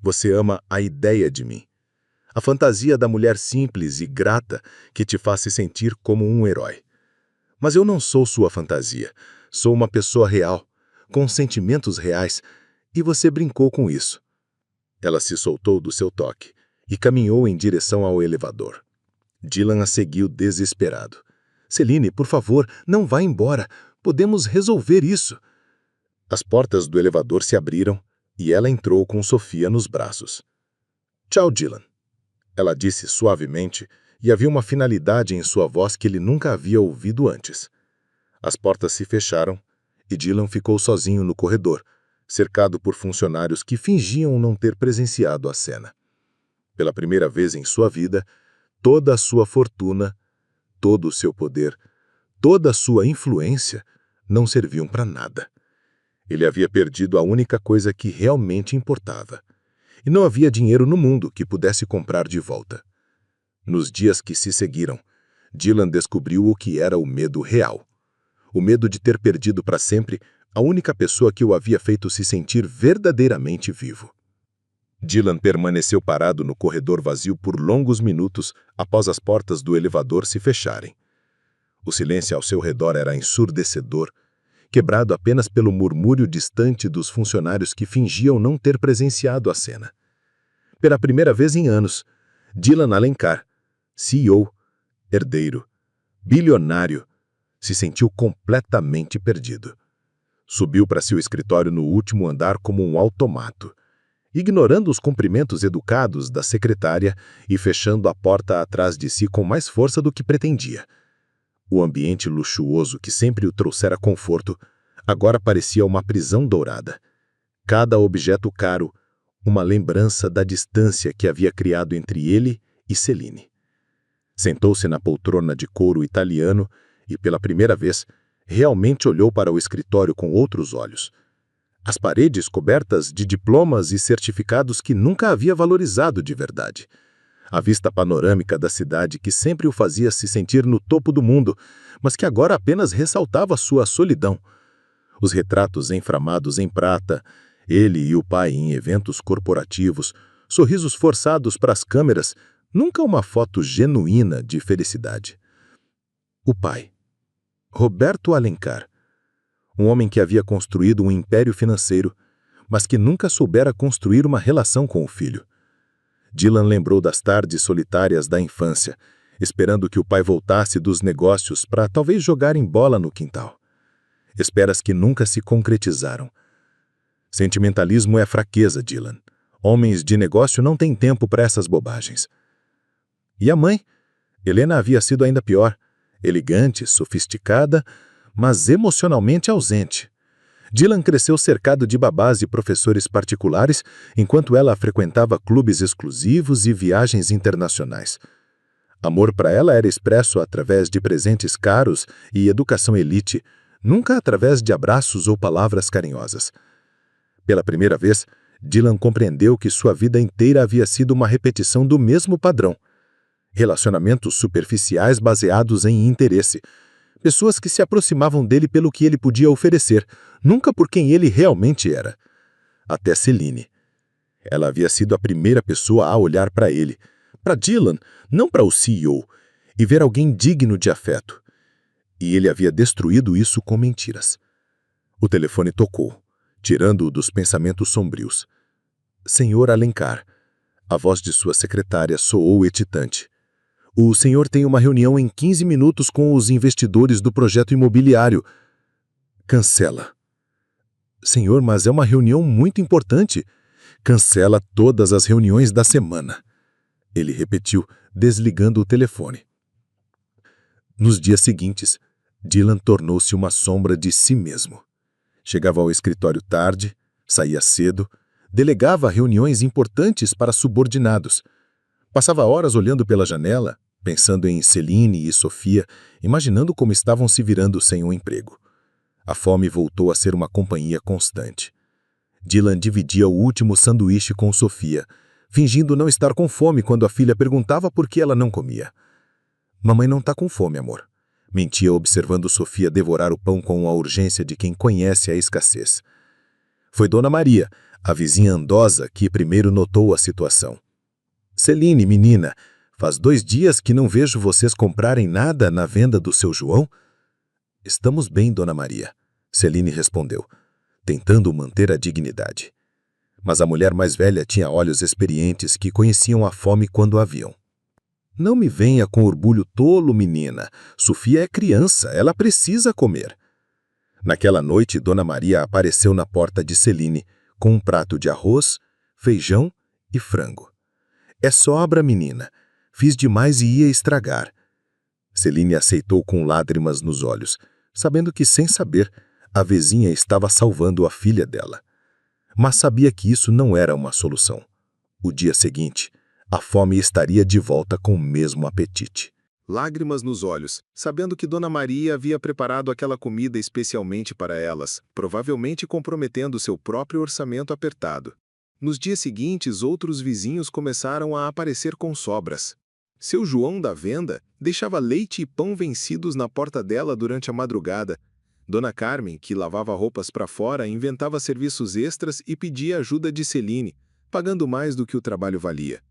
Você ama a ideia de mim. A fantasia da mulher simples e grata que te faz se sentir como um herói. Mas eu não sou sua fantasia. Sou uma pessoa real, com sentimentos reais, e você brincou com isso. Ela se soltou do seu toque e caminhou em direção ao elevador. Dylan a seguiu desesperado. Celine, por favor, não vá embora. Podemos resolver isso. As portas do elevador se abriram e ela entrou com Sofia nos braços. Tchau, Dylan. Ela disse suavemente, e havia uma finalidade em sua voz que ele nunca havia ouvido antes. As portas se fecharam e Dylan ficou sozinho no corredor, cercado por funcionários que fingiam não ter presenciado a cena. Pela primeira vez em sua vida, toda a sua fortuna, todo o seu poder, toda a sua influência não serviam para nada. Ele havia perdido a única coisa que realmente importava. E não havia dinheiro no mundo que pudesse comprar de volta. Nos dias que se seguiram, Dylan descobriu o que era o medo real. O medo de ter perdido para sempre a única pessoa que o havia feito se sentir verdadeiramente vivo. Dylan permaneceu parado no corredor vazio por longos minutos após as portas do elevador se fecharem. O silêncio ao seu redor era ensurdecedor, quebrado apenas pelo murmúrio distante dos funcionários que fingiam não ter presenciado a cena. Pela primeira vez em anos, Dylan Alencar, CEO, herdeiro, bilionário, se sentiu completamente perdido. Subiu para seu escritório no último andar como um automato, ignorando os cumprimentos educados da secretária e fechando a porta atrás de si com mais força do que pretendia. O ambiente luxuoso que sempre o trouxera conforto, agora parecia uma prisão dourada. Cada objeto caro, uma lembrança da distância que havia criado entre ele e Celine. Sentou-se na poltrona de couro italiano e, pela primeira vez, realmente olhou para o escritório com outros olhos. As paredes cobertas de diplomas e certificados que nunca havia valorizado de verdade. A vista panorâmica da cidade que sempre o fazia se sentir no topo do mundo, mas que agora apenas ressaltava sua solidão. Os retratos enframados em prata, ele e o pai em eventos corporativos, sorrisos forçados para as câmeras, nunca uma foto genuína de felicidade. O pai. Roberto Alencar. Um homem que havia construído um império financeiro, mas que nunca soubera construir uma relação com o filho. Dylan lembrou das tardes solitárias da infância, esperando que o pai voltasse dos negócios para talvez jogarem bola no quintal. Esperas que nunca se concretizaram. Sentimentalismo é fraqueza, Dylan. Homens de negócio não têm tempo para essas bobagens. E a mãe? Helena havia sido ainda pior. Elegante, sofisticada, mas emocionalmente ausente. Dylan cresceu cercado de babás e professores particulares, enquanto ela frequentava clubes exclusivos e viagens internacionais. Amor para ela era expresso através de presentes caros e educação elite, nunca através de abraços ou palavras carinhosas. Pela primeira vez, Dylan compreendeu que sua vida inteira havia sido uma repetição do mesmo padrão. Relacionamentos superficiais baseados em interesse. Pessoas que se aproximavam dele pelo que ele podia oferecer, nunca por quem ele realmente era. Até Celine. Ela havia sido a primeira pessoa a olhar para ele, para Dylan, não para o CEO, e ver alguém digno de afeto. E ele havia destruído isso com mentiras. O telefone tocou, tirando-o dos pensamentos sombrios. Senhor Alencar. A voz de sua secretária soou excitante. O senhor tem uma reunião em 15 minutos com os investidores do projeto imobiliário. Cancela. Senhor, mas é uma reunião muito importante. Cancela todas as reuniões da semana. Ele repetiu, desligando o telefone. Nos dias seguintes, Dylan tornou-se uma sombra de si mesmo. Chegava ao escritório tarde, saía cedo, delegava reuniões importantes para subordinados. Passava horas olhando pela janela, pensando em Celine e Sofia, imaginando como estavam se virando sem um emprego. A fome voltou a ser uma companhia constante. Dylan dividia o último sanduíche com Sofia, fingindo não estar com fome quando a filha perguntava por que ela não comia. Mamãe não está com fome, amor. Mentia observando Sofia devorar o pão com a urgência de quem conhece a escassez. Foi Dona Maria, a vizinha andosa, que primeiro notou a situação. Celine, menina, faz 2 dias que não vejo vocês comprarem nada na venda do seu João? Estamos bem, Dona Maria, Celine respondeu, tentando manter a dignidade. Mas a mulher mais velha tinha olhos experientes que conheciam a fome quando a viam. Não me venha com orgulho tolo, menina. Sofia é criança, ela precisa comer. Naquela noite, Dona Maria apareceu na porta de Celine, com um prato de arroz, feijão e frango. É sobra, menina. Fiz demais e ia estragar. Celine aceitou com lágrimas nos olhos, sabendo que, sem saber, a vizinha estava salvando a filha dela. Mas sabia que isso não era uma solução. O dia seguinte, a fome estaria de volta com o mesmo apetite. Lágrimas nos olhos, sabendo que Dona Maria havia preparado aquela comida especialmente para elas, provavelmente comprometendo seu próprio orçamento apertado. Nos dias seguintes, outros vizinhos começaram a aparecer com sobras. Seu João da venda deixava leite e pão vencidos na porta dela durante a madrugada. Dona Carmen, que lavava roupas para fora, inventava serviços extras e pedia ajuda de Celine, pagando mais do que o trabalho valia.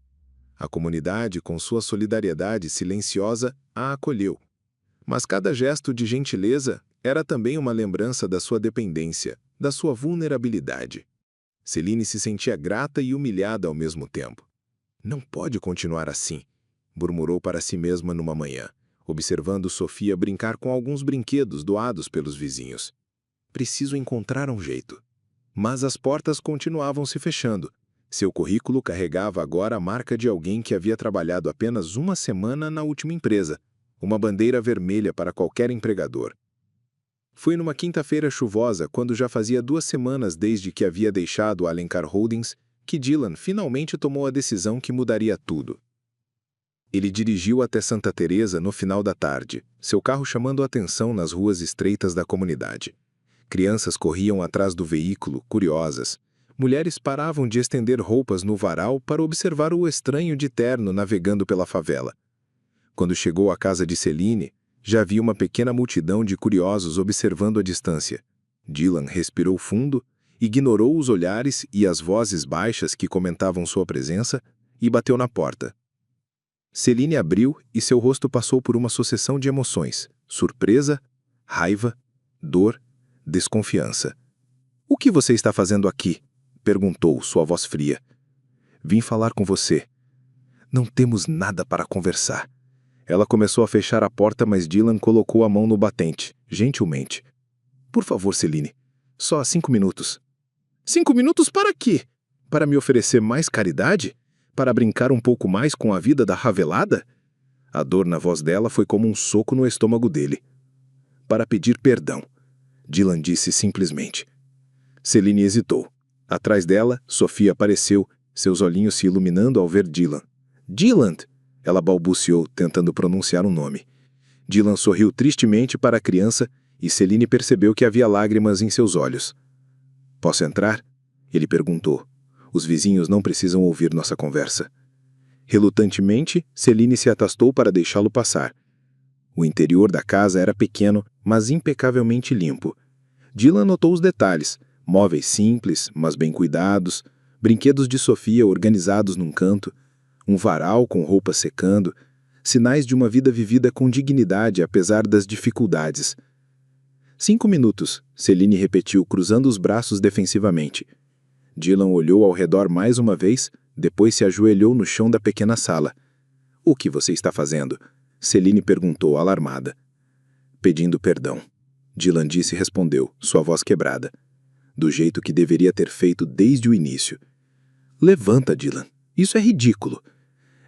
A comunidade, com sua solidariedade silenciosa, a acolheu. Mas cada gesto de gentileza era também uma lembrança da sua dependência, da sua vulnerabilidade. Celine se sentia grata e humilhada ao mesmo tempo. Não pode continuar assim, murmurou para si mesma numa manhã, observando Sofia brincar com alguns brinquedos doados pelos vizinhos. Preciso encontrar um jeito. Mas as portas continuavam se fechando. Seu currículo carregava agora a marca de alguém que havia trabalhado apenas 1 semana na última empresa, uma bandeira vermelha para qualquer empregador. Foi numa quinta-feira chuvosa, quando já fazia 2 semanas desde que havia deixado a Alencar Holdings, que Dylan finalmente tomou a decisão que mudaria tudo. Ele dirigiu até Santa Teresa no final da tarde, seu carro chamando a atenção nas ruas estreitas da comunidade. Crianças corriam atrás do veículo, curiosas. Mulheres paravam de estender roupas no varal para observar o estranho de terno navegando pela favela. Quando chegou à casa de Celine, já havia uma pequena multidão de curiosos observando à distância. Dylan respirou fundo, ignorou os olhares e as vozes baixas que comentavam sua presença e bateu na porta. Celine abriu e seu rosto passou por uma sucessão de emoções: surpresa, raiva, dor, desconfiança. "O que você está fazendo aqui?" perguntou, sua voz fria. "Vim falar com você." "Não temos nada para conversar." Ela começou a fechar a porta, mas Dylan colocou a mão no batente, gentilmente. "Por favor, Celine, só 5 minutos." 5 minutos para quê? Para me oferecer mais caridade? Para brincar um pouco mais com a vida da ravelada? A dor na voz dela foi como um soco no estômago dele. "Para pedir perdão," Dylan disse simplesmente. Celine hesitou. Atrás dela, Sofia apareceu, seus olhinhos se iluminando ao ver Dylan. "Dylan!" Ela balbuciou, tentando pronunciar um nome. Dylan sorriu tristemente para a criança e Celine percebeu que havia lágrimas em seus olhos. "Posso entrar?" Ele perguntou. "Os vizinhos não precisam ouvir nossa conversa." Relutantemente, Celine se afastou para deixá-lo passar. O interior da casa era pequeno, mas impecavelmente limpo. Dylan notou os detalhes: móveis simples, mas bem cuidados, brinquedos de Sofia organizados num canto, um varal com roupas secando, sinais de uma vida vivida com dignidade apesar das dificuldades. 5 minutos, Celine repetiu, cruzando os braços defensivamente. Dylan olhou ao redor mais uma vez, depois se ajoelhou no chão da pequena sala. "O que você está fazendo?" Celine perguntou, alarmada. "Pedindo perdão." Dylan disse e respondeu, sua voz quebrada. Do jeito que deveria ter feito desde o início. "Levanta, Dylan. Isso é ridículo."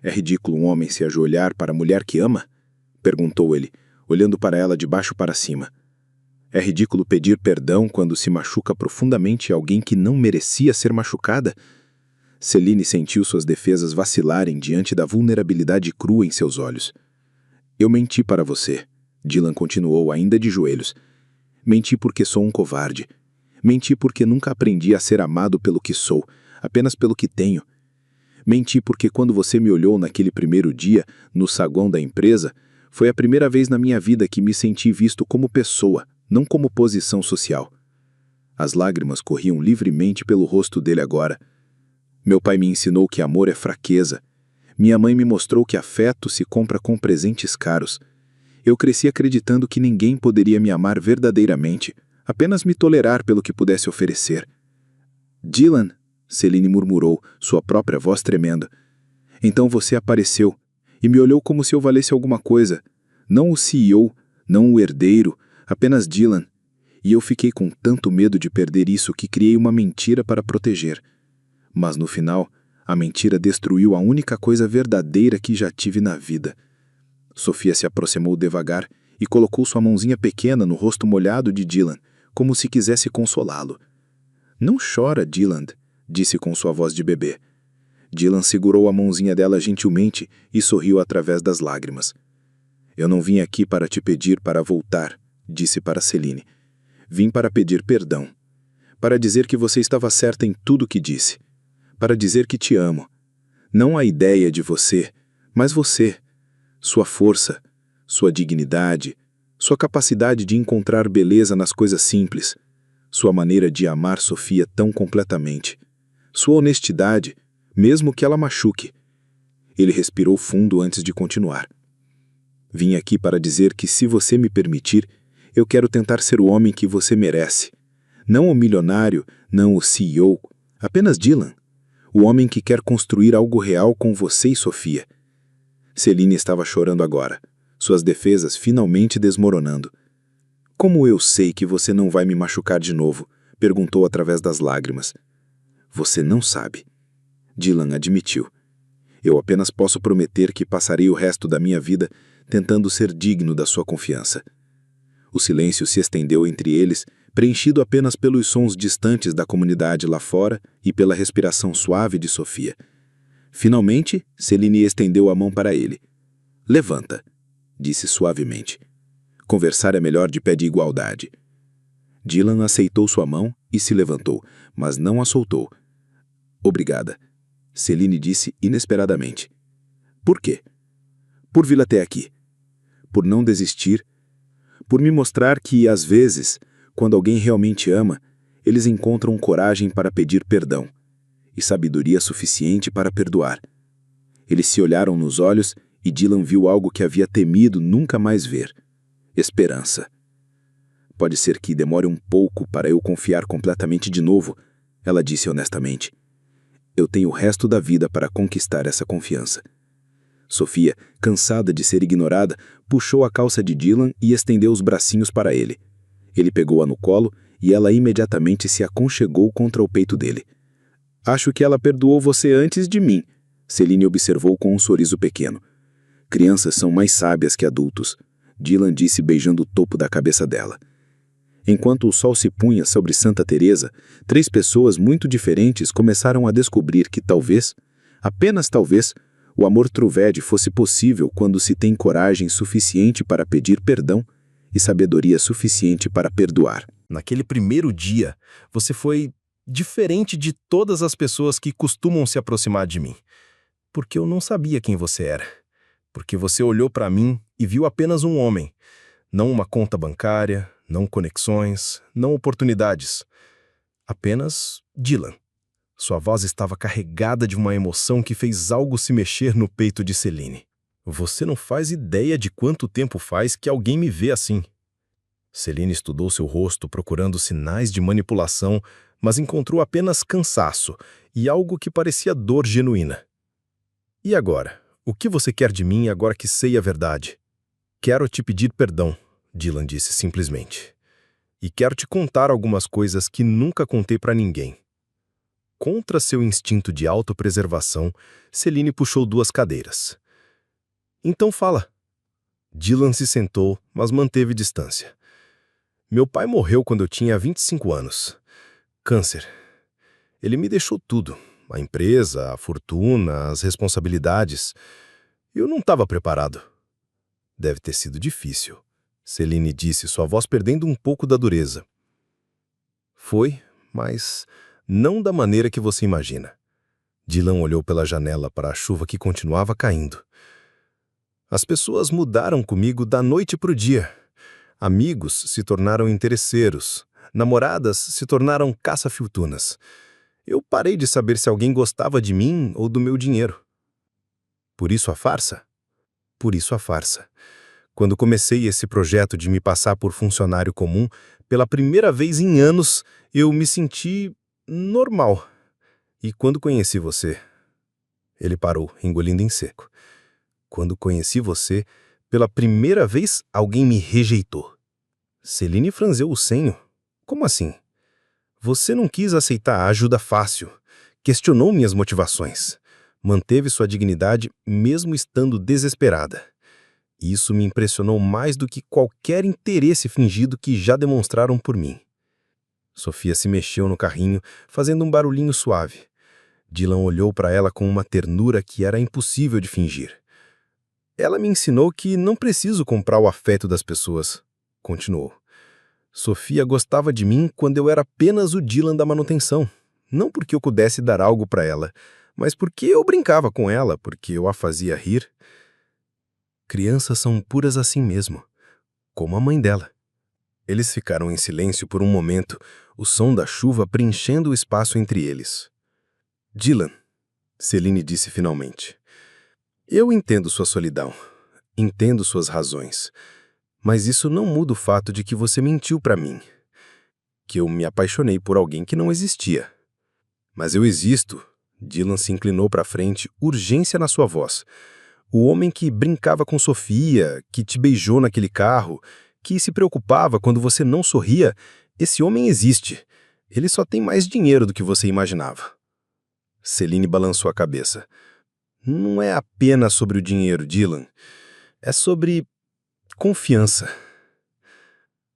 "É ridículo um homem se ajoelhar para a mulher que ama?" perguntou ele, olhando para ela de baixo para cima. "É ridículo pedir perdão quando se machuca profundamente alguém que não merecia ser machucada?" Celine sentiu suas defesas vacilarem diante da vulnerabilidade crua em seus olhos. "Eu menti para você," Dylan continuou, ainda de joelhos. "Menti porque sou um covarde. Menti porque nunca aprendi a ser amado pelo que sou, apenas pelo que tenho. Menti porque quando você me olhou naquele primeiro dia, no saguão da empresa, foi a primeira vez na minha vida que me senti visto como pessoa, não como posição social." As lágrimas corriam livremente pelo rosto dele agora. "Meu pai me ensinou que amor é fraqueza. Minha mãe me mostrou que afeto se compra com presentes caros. Eu cresci acreditando que ninguém poderia me amar verdadeiramente, apenas me tolerar pelo que pudesse oferecer." "Dylan," Celine murmurou, sua própria voz tremendo. "Então você apareceu e me olhou como se eu valesse alguma coisa. Não o CEO, não o herdeiro, apenas Dylan. E eu fiquei com tanto medo de perder isso que criei uma mentira para proteger. Mas no final, a mentira destruiu a única coisa verdadeira que já tive na vida." Sofia se aproximou devagar e colocou sua mãozinha pequena no rosto molhado de Dylan, como se quisesse consolá-lo. "Não chora, Dylan," disse com sua voz de bebê. Dylan segurou a mãozinha dela gentilmente e sorriu através das lágrimas. "Eu não vim aqui para te pedir para voltar," disse para Celine. "Vim para pedir perdão. Para dizer que você estava certa em tudo que disse. Para dizer que te amo. Não a ideia de você, mas você. Sua força, sua dignidade, sua capacidade de encontrar beleza nas coisas simples, sua maneira de amar Sofia tão completamente, sua honestidade, mesmo que ela machuque." Ele respirou fundo antes de continuar. "Vim aqui para dizer que, se você me permitir, eu quero tentar ser o homem que você merece. Não o milionário, não o CEO, apenas Dylan. O homem que quer construir algo real com você e Sofia." Celine estava chorando agora, suas defesas finalmente desmoronando. "Como eu sei que você não vai me machucar de novo?" perguntou através das lágrimas. "Você não sabe." Dylan admitiu. "Eu apenas posso prometer que passarei o resto da minha vida tentando ser digno da sua confiança." O silêncio se estendeu entre eles, preenchido apenas pelos sons distantes da comunidade lá fora e pela respiração suave de Sofia. Finalmente, Celine estendeu a mão para ele. Levanta, disse suavemente. Conversar é melhor de pé de igualdade. Dylan aceitou sua mão e se levantou, mas não a soltou. Obrigada, Celine disse inesperadamente. Por quê? Por vir até aqui. Por não desistir. Por me mostrar que, às vezes, quando alguém realmente ama, eles encontram coragem para pedir perdão e sabedoria suficiente para perdoar. Eles se olharam nos olhos e Dylan viu algo que havia temido nunca mais ver: esperança. Pode ser que demore um pouco para eu confiar completamente de novo, ela disse honestamente. Eu tenho o resto da vida para conquistar essa confiança. Sofia, cansada de ser ignorada, puxou a calça de Dylan e estendeu os bracinhos para ele. Ele pegou-a no colo e ela imediatamente se aconchegou contra o peito dele. Acho que ela perdoou você antes de mim, Celine observou com um sorriso pequeno. Crianças são mais sábias que adultos, Dylan disse beijando o topo da cabeça dela. Enquanto o sol se punha sobre Santa Teresa, 3 pessoas muito diferentes começaram a descobrir que talvez, apenas talvez, o amor truvede fosse possível quando se tem coragem suficiente para pedir perdão e sabedoria suficiente para perdoar. Naquele primeiro dia, você foi diferente de todas as pessoas que costumam se aproximar de mim. Porque eu não sabia quem você era. Porque você olhou para mim e viu apenas um homem. Não uma conta bancária, não conexões, não oportunidades. Apenas Dylan. Sua voz estava carregada de uma emoção que fez algo se mexer no peito de Celine. Você não faz ideia de quanto tempo faz que alguém me vê assim. Celine estudou seu rosto procurando sinais de manipulação, mas encontrou apenas cansaço e algo que parecia dor genuína. E agora? O que você quer de mim agora que sei a verdade? Quero te pedir perdão, Dylan disse simplesmente. E quero te contar algumas coisas que nunca contei para ninguém. Contra seu instinto de autopreservação, Celine puxou 2 cadeiras. Então fala. Dylan se sentou, mas manteve distância. Meu pai morreu quando eu tinha 25 anos. Câncer. Ele me deixou tudo. A empresa, a fortuna, as responsabilidades. Eu não estava preparado. Deve ter sido difícil, Celine disse, sua voz perdendo um pouco da dureza. Foi, mas não da maneira que você imagina. Dylan olhou pela janela para a chuva que continuava caindo. As pessoas mudaram comigo da noite para o dia. Amigos se tornaram interesseiros. Namoradas se tornaram caça-fortunas. Eu parei de saber se alguém gostava de mim ou do meu dinheiro. Por isso a farsa? Por isso a farsa. Quando comecei esse projeto de me passar por funcionário comum, pela primeira vez em anos, eu me senti normal. E quando conheci você... Ele parou, engolindo em seco. Quando conheci você, pela primeira vez, alguém me rejeitou. Celine franziu o senho. Como assim? Você não quis aceitar a ajuda fácil. Questionou minhas motivações. Manteve sua dignidade mesmo estando desesperada. Isso me impressionou mais do que qualquer interesse fingido que já demonstraram por mim. Sofia se mexeu no carrinho, fazendo um barulhinho suave. Dylan olhou para ela com uma ternura que era impossível de fingir. Ela me ensinou que não preciso comprar o afeto das pessoas, continuou. Sofia gostava de mim quando eu era apenas o Dylan da manutenção. Não porque eu pudesse dar algo para ela, mas porque eu brincava com ela, porque eu a fazia rir. Crianças são puras assim mesmo, como a mãe dela. Eles ficaram em silêncio por um momento, o som da chuva preenchendo o espaço entre eles. Dylan, Celine disse finalmente, eu entendo sua solidão, entendo suas razões, mas isso não muda o fato de que você mentiu para mim, que eu me apaixonei por alguém que não existia. Mas eu existo, Dylan se inclinou para frente, urgência na sua voz. O homem que brincava com Sofia, que te beijou naquele carro, que se preocupava quando você não sorria, esse homem existe. Ele só tem mais dinheiro do que você imaginava. Celine balançou a cabeça. Não é apenas sobre o dinheiro, Dylan. É sobre confiança.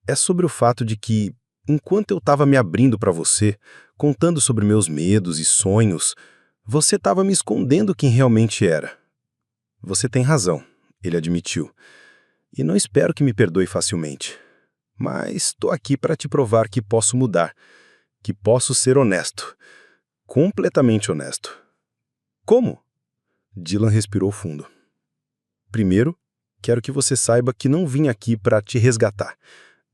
É sobre o fato de que, enquanto eu estava me abrindo para você, contando sobre meus medos e sonhos, você estava me escondendo quem realmente era. Você tem razão. ele admitiu. E não espero que me perdoe facilmente. Mas estou aqui para te provar que posso mudar, que posso ser honesto. Completamente honesto. Como? Dylan respirou fundo. Primeiro, quero que você saiba que não vim aqui para te resgatar.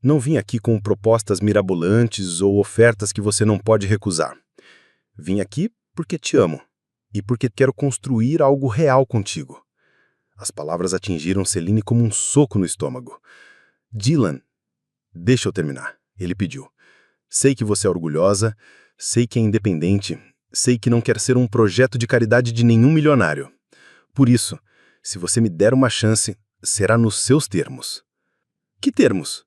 Não vim aqui com propostas mirabolantes ou ofertas que você não pode recusar. Vim aqui porque te amo e porque quero construir algo real contigo. As palavras atingiram Celine como um soco no estômago. Dylan, deixa eu terminar, ele pediu. Sei que você é orgulhosa, sei que é independente, sei que não quer ser um projeto de caridade de nenhum milionário. Por isso, se você me der uma chance, será nos seus termos. Que termos?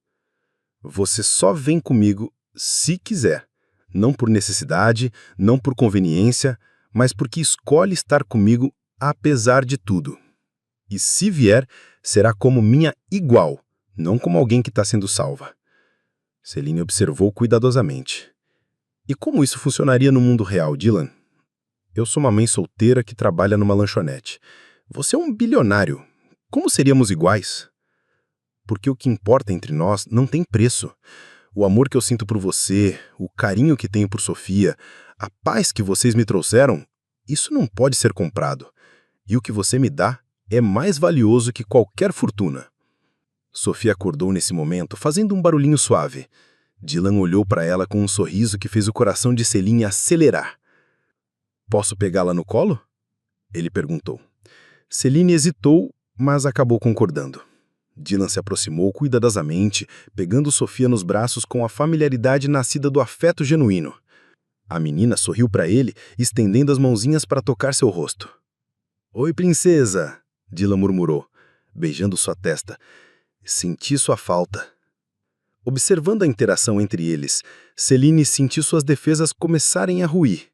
Você só vem comigo se quiser. Não por necessidade, não por conveniência, mas porque escolhe estar comigo apesar de tudo. E se vier, será como minha igual, não como alguém que está sendo salva. Celine observou cuidadosamente. E como isso funcionaria no mundo real, Dylan? Eu sou uma mãe solteira que trabalha numa lanchonete. Você é um bilionário. Como seríamos iguais? Porque o que importa entre nós não tem preço. O amor que eu sinto por você, o carinho que tenho por Sofia, a paz que vocês me trouxeram, isso não pode ser comprado. E o que você me dá é mais valioso que qualquer fortuna. Sofia acordou nesse momento, fazendo um barulhinho suave. Dylan olhou para ela com um sorriso que fez o coração de Celine acelerar. Posso pegá-la no colo? Ele perguntou. Celine hesitou, mas acabou concordando. Dylan se aproximou cuidadosamente, pegando Sofia nos braços com a familiaridade nascida do afeto genuíno. A menina sorriu para ele, estendendo as mãozinhas para tocar seu rosto. Oi, princesa, Dylan murmurou, beijando sua testa. Senti sua falta. Observando a interação entre eles, Celine sentiu suas defesas começarem a ruir.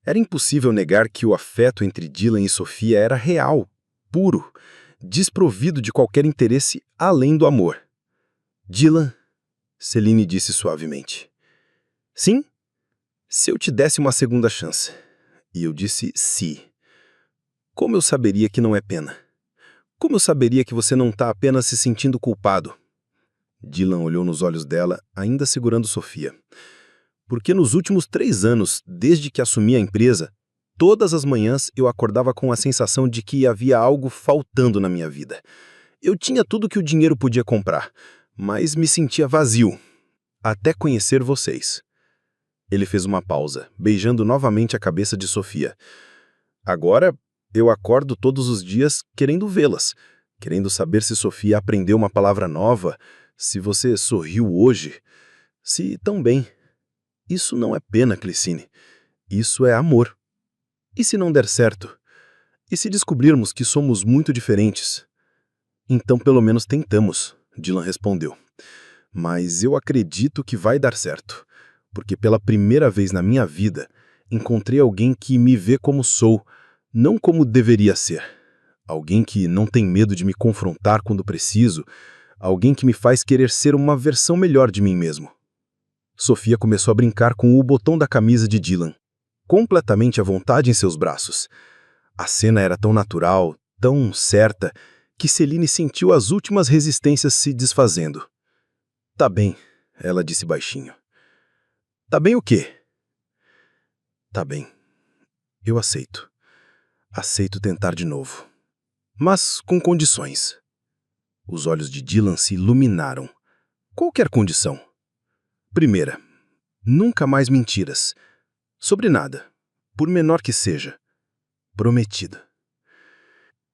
Era impossível negar que o afeto entre Dylan e Sofia era real, puro, desprovido de qualquer interesse além do amor. Dylan, Celine disse suavemente. Sim? Se eu te desse uma segunda chance. E eu disse sim. Como eu saberia que não é pena? Como eu saberia que você não está apenas se sentindo culpado? Dylan olhou nos olhos dela, ainda segurando Sofia. Porque nos últimos 3 anos, desde que assumi a empresa, todas as manhãs eu acordava com a sensação de que havia algo faltando na minha vida. Eu tinha tudo que o dinheiro podia comprar, mas me sentia vazio, até conhecer vocês. Ele fez uma pausa, beijando novamente a cabeça de Sofia. Agora, eu acordo todos os dias querendo vê-las, querendo saber se Sofia aprendeu uma palavra nova, se você sorriu hoje, se tão bem. Isso não é pena, Clicine. Isso é amor. E se não der certo? E se descobrirmos que somos muito diferentes? Então pelo menos tentamos, Dylan respondeu. Mas eu acredito que vai dar certo, porque pela primeira vez na minha vida, encontrei alguém que me vê como sou, não como deveria ser. Alguém que não tem medo de me confrontar quando preciso, alguém que me faz querer ser uma versão melhor de mim mesmo. Sofia começou a brincar com o botão da camisa de Dylan, completamente à vontade em seus braços. A cena era tão natural, tão certa, que Celine sentiu as últimas resistências se desfazendo. Tá bem, ela disse baixinho. Tá bem o quê? Tá bem. Eu aceito. Aceito tentar de novo. Mas com condições. Os olhos de Dylan se iluminaram. Qualquer condição. Primeira, nunca mais mentiras. Sobre nada, por menor que seja. Prometida.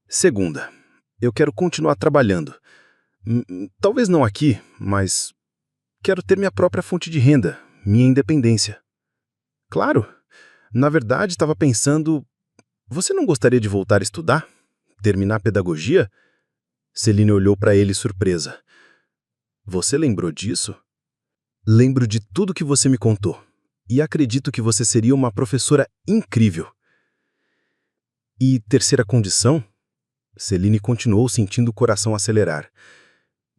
Segunda, eu quero continuar trabalhando. Talvez não aqui, mas quero ter minha própria fonte de renda, minha independência. Claro, na verdade estava pensando, você não gostaria de voltar a estudar? Terminar pedagogia? Celine olhou para ele surpresa. Você lembrou disso? Lembro de tudo que você me contou. E acredito que você seria uma professora incrível. E terceira condição? Celine continuou sentindo o coração acelerar.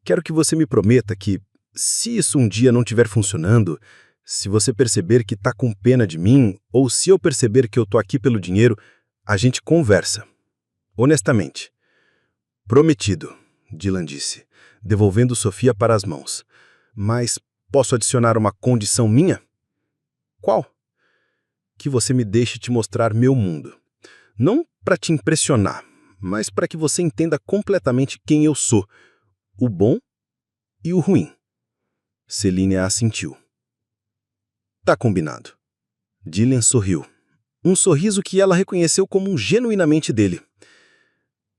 Quero que você me prometa que, se isso um dia não estiver funcionando, se você perceber que está com pena de mim, ou se eu perceber que eu tô aqui pelo dinheiro, a gente conversa. Honestamente. Prometido, Dylan disse, devolvendo Sofia para as mãos. Mas posso adicionar uma condição minha? Qual? Que você me deixe te mostrar meu mundo. Não para te impressionar, mas para que você entenda completamente quem eu sou, o bom e o ruim. Celine assentiu. Tá combinado. Dylan sorriu. Um sorriso que ela reconheceu como genuinamente dele.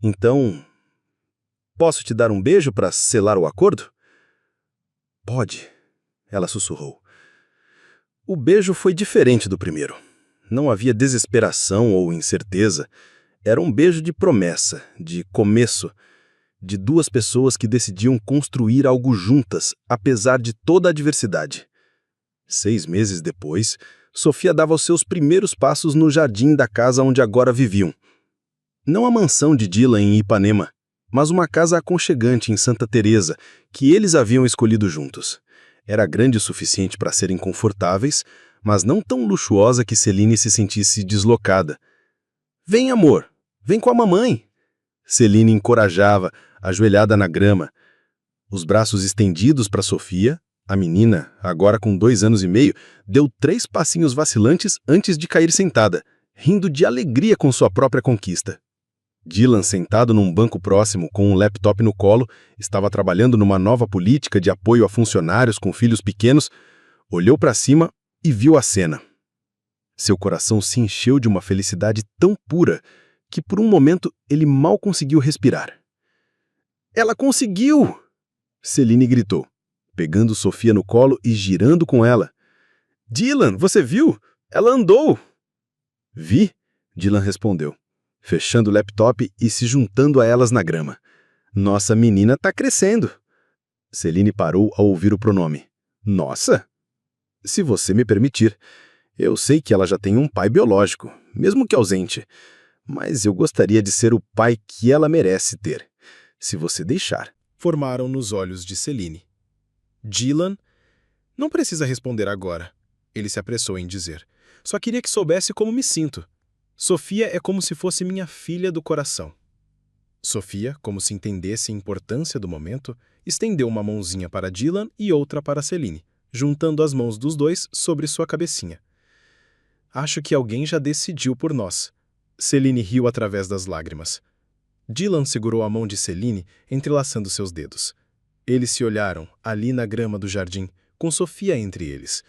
Então, posso te dar um beijo para selar o acordo? Pode, ela sussurrou. O beijo foi diferente do primeiro. Não havia desesperação ou incerteza. Era um beijo de promessa, de começo, de duas pessoas que decidiam construir algo juntas, apesar de toda a adversidade. 6 meses depois, Sofia dava os seus primeiros passos no jardim da casa onde agora viviam. Não a mansão de Dylan em Ipanema, mas uma casa aconchegante em Santa Teresa, que eles haviam escolhido juntos. Era grande o suficiente para serem confortáveis, mas não tão luxuosa que Celine se sentisse deslocada. Vem, amor, vem com a mamãe. Celine encorajava, ajoelhada na grama. Os braços estendidos para Sofia, a menina, agora com 2 anos e meio, deu 3 passinhos vacilantes antes de cair sentada, rindo de alegria com sua própria conquista. Dylan, sentado num banco próximo com um laptop no colo, estava trabalhando numa nova política de apoio a funcionários com filhos pequenos, olhou para cima e viu a cena. Seu coração se encheu de uma felicidade tão pura que por um momento ele mal conseguiu respirar. Ela conseguiu! Celine gritou, pegando Sofia no colo e girando com ela. Dylan, você viu? Ela andou! Vi, Dylan respondeu, fechando o laptop e se juntando a elas na grama. Nossa menina tá crescendo. Celine parou ao ouvir o pronome. Nossa? Se você me permitir. Eu sei que ela já tem um pai biológico, mesmo que ausente, mas eu gostaria de ser o pai que ela merece ter, se você deixar. Formaram nos olhos de Celine. Dylan, não precisa responder agora, ele se apressou em dizer. Só queria que soubesse como me sinto. Sofia é como se fosse minha filha do coração. Sofia, como se entendesse a importância do momento, estendeu uma mãozinha para Dylan e outra para Celine, juntando as mãos dos dois sobre sua cabecinha. Acho que alguém já decidiu por nós. Celine riu através das lágrimas. Dylan segurou a mão de Celine, entrelaçando seus dedos. Eles se olharam, ali na grama do jardim, com Sofia entre eles.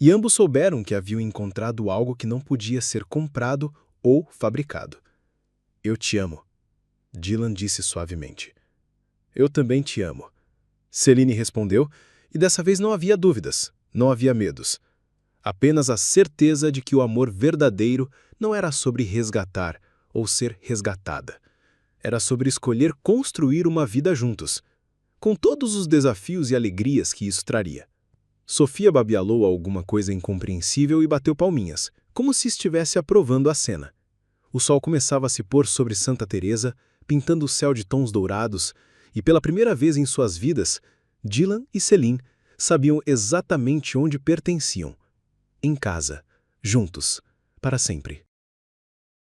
E ambos souberam que haviam encontrado algo que não podia ser comprado ou fabricado. Eu te amo, Dylan disse suavemente. Eu também te amo. Celine respondeu, e dessa vez não havia dúvidas, não havia medos. Apenas a certeza de que o amor verdadeiro não era sobre resgatar ou ser resgatada. Era sobre escolher construir uma vida juntos, com todos os desafios e alegrias que isso traria. Sofia babialou alguma coisa incompreensível e bateu palminhas, como se estivesse aprovando a cena. O sol começava a se pôr sobre Santa Teresa, pintando o céu de tons dourados, e pela primeira vez em suas vidas, Dylan e Celine sabiam exatamente onde pertenciam. Em casa, juntos, para sempre.